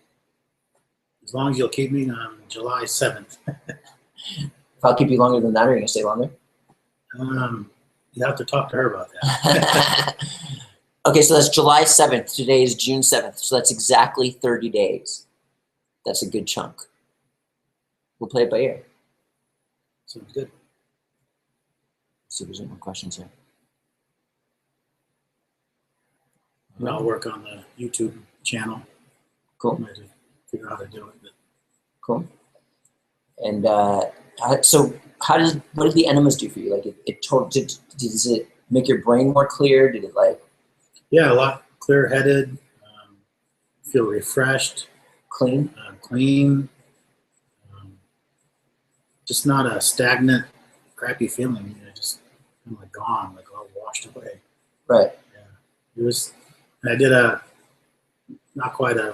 As long as you'll keep me on July 7th. If I'll keep you longer than that, are you going to stay longer? You have to talk to her about that. Okay, so that's July 7th. Today is June 7th. So that's exactly 30 days. That's a good chunk. We'll play it by ear. Sounds good. Let's see if there's any more questions here. And I'll work on the YouTube channel. Cool. I have to figure out how to do it. But Cool. And so what did the enemas do for you? Like does it make your brain more clear? Did it like? Yeah, a lot clear-headed, feel refreshed. Clean? Clean. Just not a stagnant, crappy feeling. Just kind of like gone, like all washed away. Right. Yeah. It was, and I did not quite a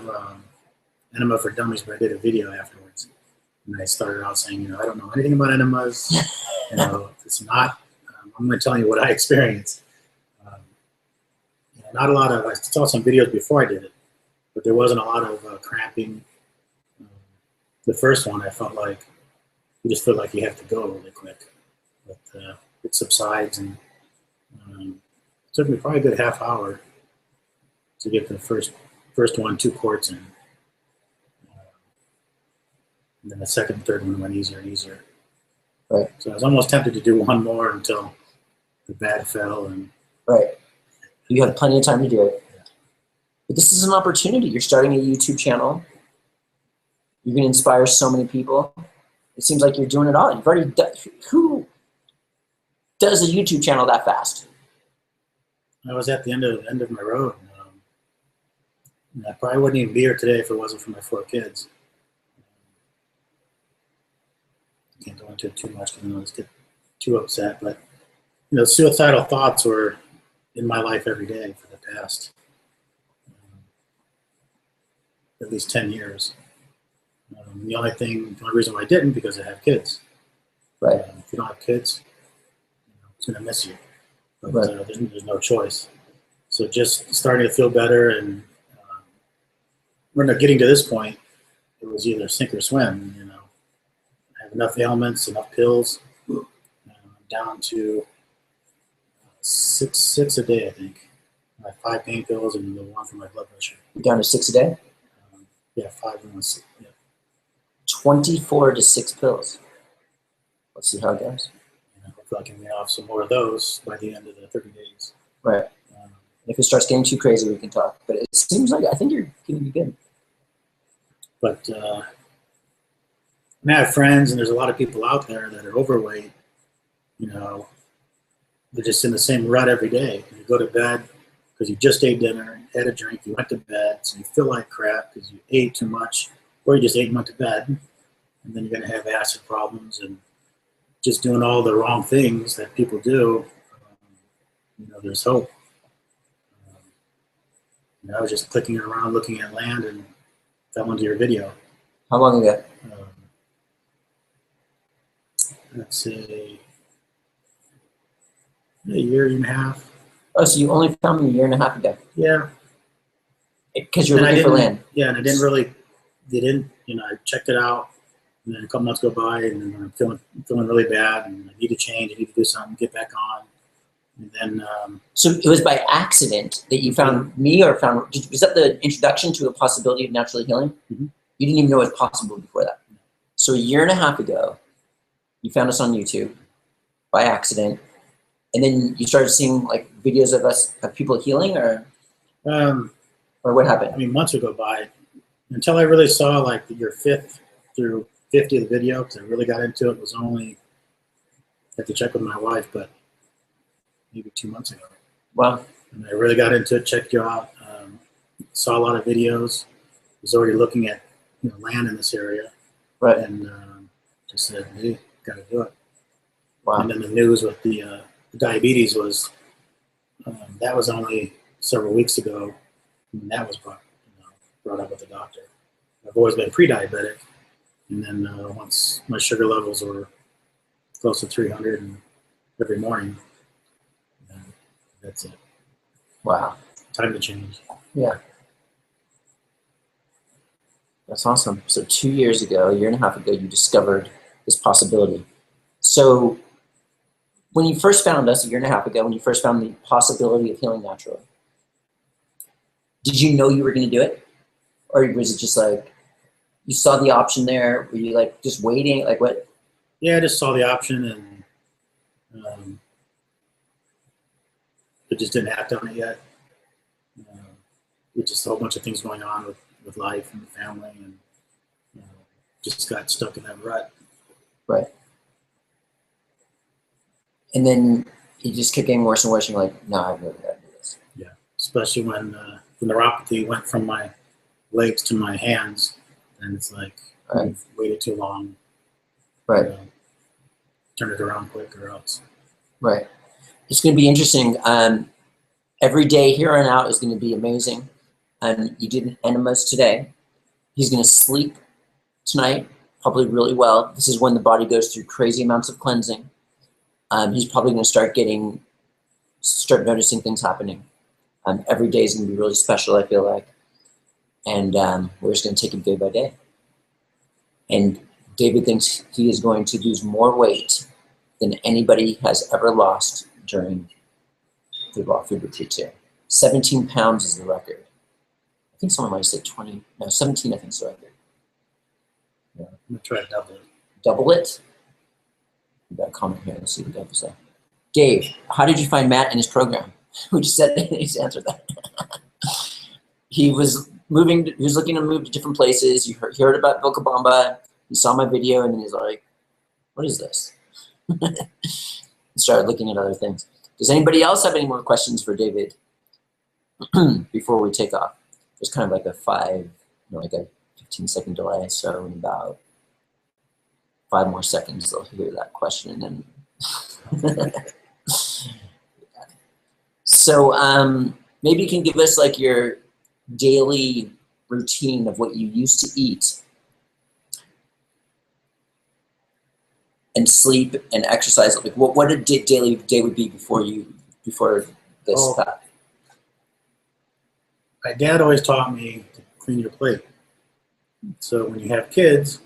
enema for dummies, but I did a video afterwards. And I started out saying, I don't know anything about enemas. It's not, I'm going to tell you what I experienced. Not a lot of, I saw some videos before I did it, but there wasn't a lot of cramping. The first one, I felt like, you just feel like you have to go really quick. But it subsides, and it took me probably a good half hour to get the first first one 2 quarts in. And then the second and third one went easier and easier. Right. So I was almost tempted to do one more until the bag fell. And right. You had plenty of time to do it. Yeah. But this is an opportunity. You're starting a YouTube channel. You're going to inspire so many people. It seems like you're doing it all. You've already done. Who does a YouTube channel that fast? I was at the end of my road. And I probably wouldn't even be here today if it wasn't for my 4 kids. I can't go into it too much because I don't always get too upset. But you know, suicidal thoughts were in my life every day for the past at least 10 years. The only reason why I didn't, because I have kids. Right. If you don't have kids, you know, it's going to miss you. But right. There's no choice. So just starting to feel better, and when getting to this point, it was either sink or swim. You know, I have enough ailments, enough pills, down to six a day, I think. I have 5 pain pills and the 1 for my blood pressure. You're down to 6 a day? Yeah, 5 and 1. Yeah. 24 to 6 pills. Let's see how it goes. Hopefully I can get off some more of those by the end of the 30 days. Right. If it starts getting too crazy, we can talk. But it seems like, I think you're going to be good. But I have friends, and there's a lot of people out there that are overweight. You know, they're just in the same rut every day. You go to bed because you just ate dinner, had a drink, you went to bed, so you feel like crap because you ate too much, or you just ate and went to bed. And then you're going to have acid problems and just doing all the wrong things that people do. You know, there's hope. I was just clicking around, looking at land, and fell into your video. How long ago? Let's say a year and a half. Oh, so you only found me a year and a half ago? Yeah. Because you're looking for land. Yeah, and I didn't really, you know, I checked it out, and then a couple months go by, and then I'm feeling really bad, and I need to change, I need to do something, get back on. And then, so it was by accident that you found me, or was that the introduction to a possibility of naturally healing? Mm-hmm. You didn't even know it was possible before that. So a year and a half ago, you found us on YouTube by accident, and then you started seeing like videos of people healing, or what happened? I mean, months would go by until I really saw like your 5th through 50 of the video, because I really got into it. Was only, I have to check with my wife, but maybe 2 months ago. Wow. And I really got into it, checked you out, saw a lot of videos, was already looking at, you know, land in this area. Right. And just said, hey, got to do it. Wow. And then the news with the diabetes was, that was only several weeks ago, and that was brought up with the doctor. I've always been pre-diabetic, and then once my sugar levels were close to 300 and every morning, that's it. Wow. Time to change. Yeah. That's awesome. So 2 years ago, a year and a half ago, you discovered this possibility. So when you first found us a year and a half ago, when you first found the possibility of healing naturally, did you know you were going to do it? Or was it just like, you saw the option there? Were you like just waiting? Like what? Yeah, I just saw the option, and I just didn't act on it yet. With just a whole bunch of things going on with life and family, and just got stuck in that rut. Right. And then you just kept getting worse and worse, and you're like, no, I've really got to do this. Yeah. Especially when the neuropathy went from my legs to my hands, and it's like, right. You've waited too long. Right. Turn it around quick or else. Right. It's going to be interesting. Every day here on out is going to be amazing. You did enemas today. He's going to sleep tonight, probably really well. This is when the body goes through crazy amounts of cleansing. He's probably going to start noticing things happening. Every day is going to be really special, I feel like. And we're just going to take it day by day. And David thinks he is going to lose more weight than anybody has ever lost during the raw food retreat too. 17 pounds is the record. I think someone might have said 20, no, 17, I think so. I'm gonna try to double it. Double it? We got a comment here. Let's see what Dave said. Dave, how did you find Matt and his program? We just said he's answered that. He was looking to move to different places. He heard about Vilcabamba. He saw my video and then he's like, what is this? He started looking at other things. Does anybody else have any more questions for David before we take off? There's kind of like a 15-second delay. So in about 5 more seconds, they'll hear that question and then. So maybe you can give us like your daily routine of what you used to eat and sleep and exercise. Like what a daily day would be before this. My dad always taught me to clean your plate. So when you have kids,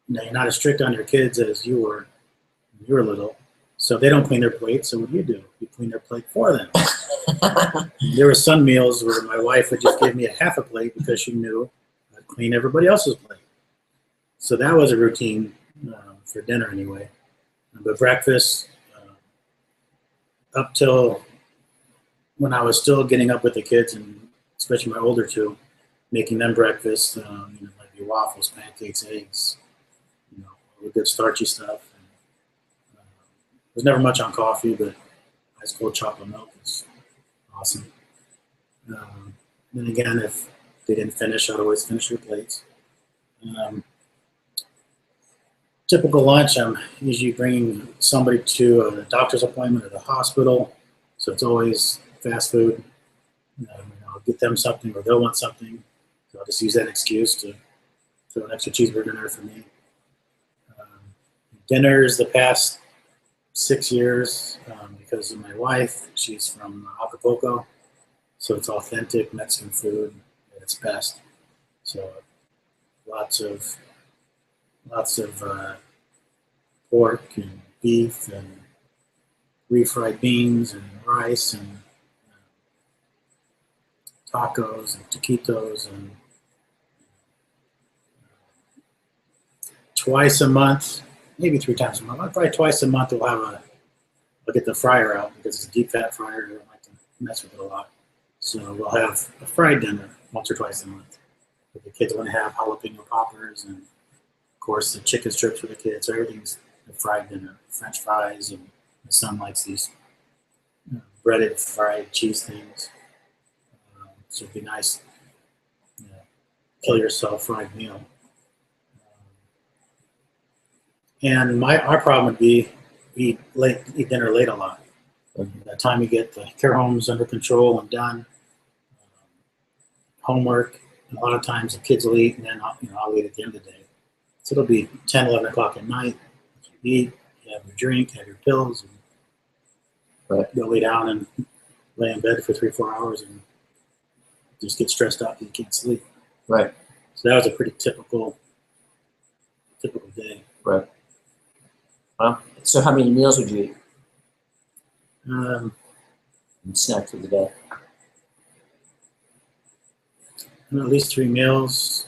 you're not as strict on your kids as you were when you were little. So they don't clean their plate, so what do? You clean their plate for them. There were some meals where my wife would just give me a half a plate because she knew I'd clean everybody else's plate. So that was a routine for dinner anyway. But breakfast, up till when I was still getting up with the kids, and especially my older two, making them breakfast, like waffles, pancakes, eggs, all the good starchy stuff. There's never much on coffee, but ice cold chocolate milk is awesome. Then again, if they didn't finish, I'd always finish their plates. Typical lunch, I'm usually bringing somebody to a doctor's appointment at the hospital, so it's always fast food. I'll get them something or they'll want something, so I'll just use that excuse to throw an extra cheeseburger in there for me. Dinners the past 6 years, because of my wife. She's from Acapulco, so it's authentic Mexican food at its best. So lots of pork and beef and refried beans and rice and tacos and taquitos, and twice a month, maybe 3 times a month, probably twice a month I'll get the fryer out because it's a deep fat fryer. I don't like to mess with it a lot. So we'll have a fried dinner once or twice a month. But the kids want to have jalapeno poppers and of course the chicken strips for the kids. So everything's a fried dinner. French fries, and my son likes these breaded fried cheese things. So it'd be nice, kill yourself fried meal. And our problem would be eat dinner late a lot. By the time you get the care homes under control and done, homework, and a lot of times the kids will eat, and then I'll eat at the end of the day. So it'll be 10, 11 o'clock at night. You eat, you have your drink, have your pills, and go lay down and lay in bed for 3 or 4 hours and just get stressed out that you can't sleep. Right. So that was a pretty typical day. Right. Well, so how many meals would you eat? Snack for the day. At least 3 meals.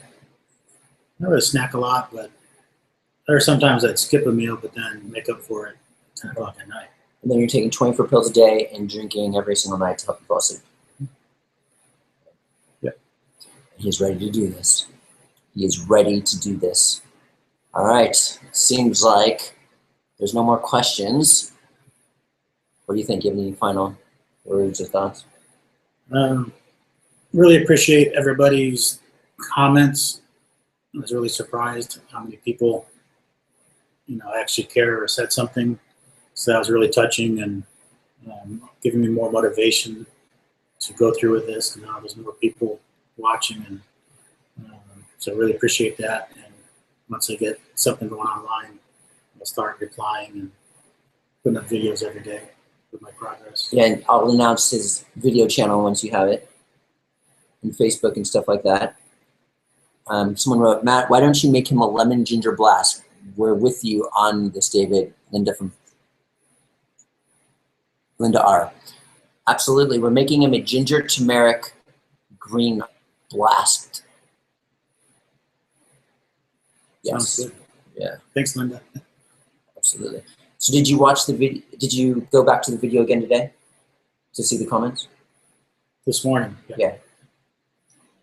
I don't really snack a lot, but or sometimes I'd skip a meal, but then make up for it at 10 o'clock at night. And then you're taking 24 pills a day and drinking every single night to help you fall asleep. Yeah. He's ready to do this. He is ready to do this. All right. Seems like there's no more questions. What do you think? Do you have any final words or thoughts? Really appreciate everybody's comments. I was really surprised how many people, actually care or said something. So that was really touching and giving me more motivation to go through with this. And now there's more people watching, and so I really appreciate that. And once I get something going online, I'll start replying and putting up videos every day with my progress. Yeah, and I'll announce his video channel once you have it, and Facebook and stuff like that. Someone wrote, Matt, why don't you make him a lemon ginger blast? We're with you on this, David. Linda R. Absolutely, we're making him a ginger turmeric green blast. Yes. Sounds good. Yeah. Thanks, Linda. Absolutely. So did you watch the video? Did you go back to the video again today to see the comments? This morning. Yeah.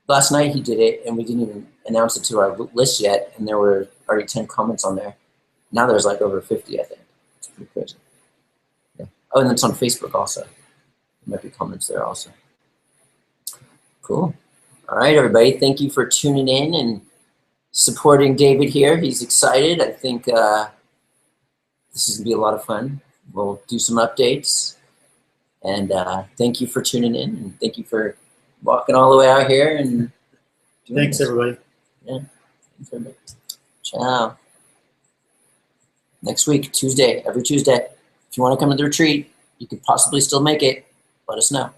Last night he did it, and we didn't even announce it to our list yet, and there were already 10 comments on there. Now there's like over 50, I think. It's pretty crazy. Yeah. Oh, and it's on Facebook also. There might be comments there also. Cool. All right, everybody. Thank you for tuning in and supporting David here. He's excited. I think this is going to be a lot of fun. We'll do some updates. And thank you for tuning in. And thank you for walking all the way out here. And Thanks, everybody. Yeah. Thanks, everybody. Ciao. Next week, Tuesday, every Tuesday. If you want to come to the retreat, you could possibly still make it. Let us know.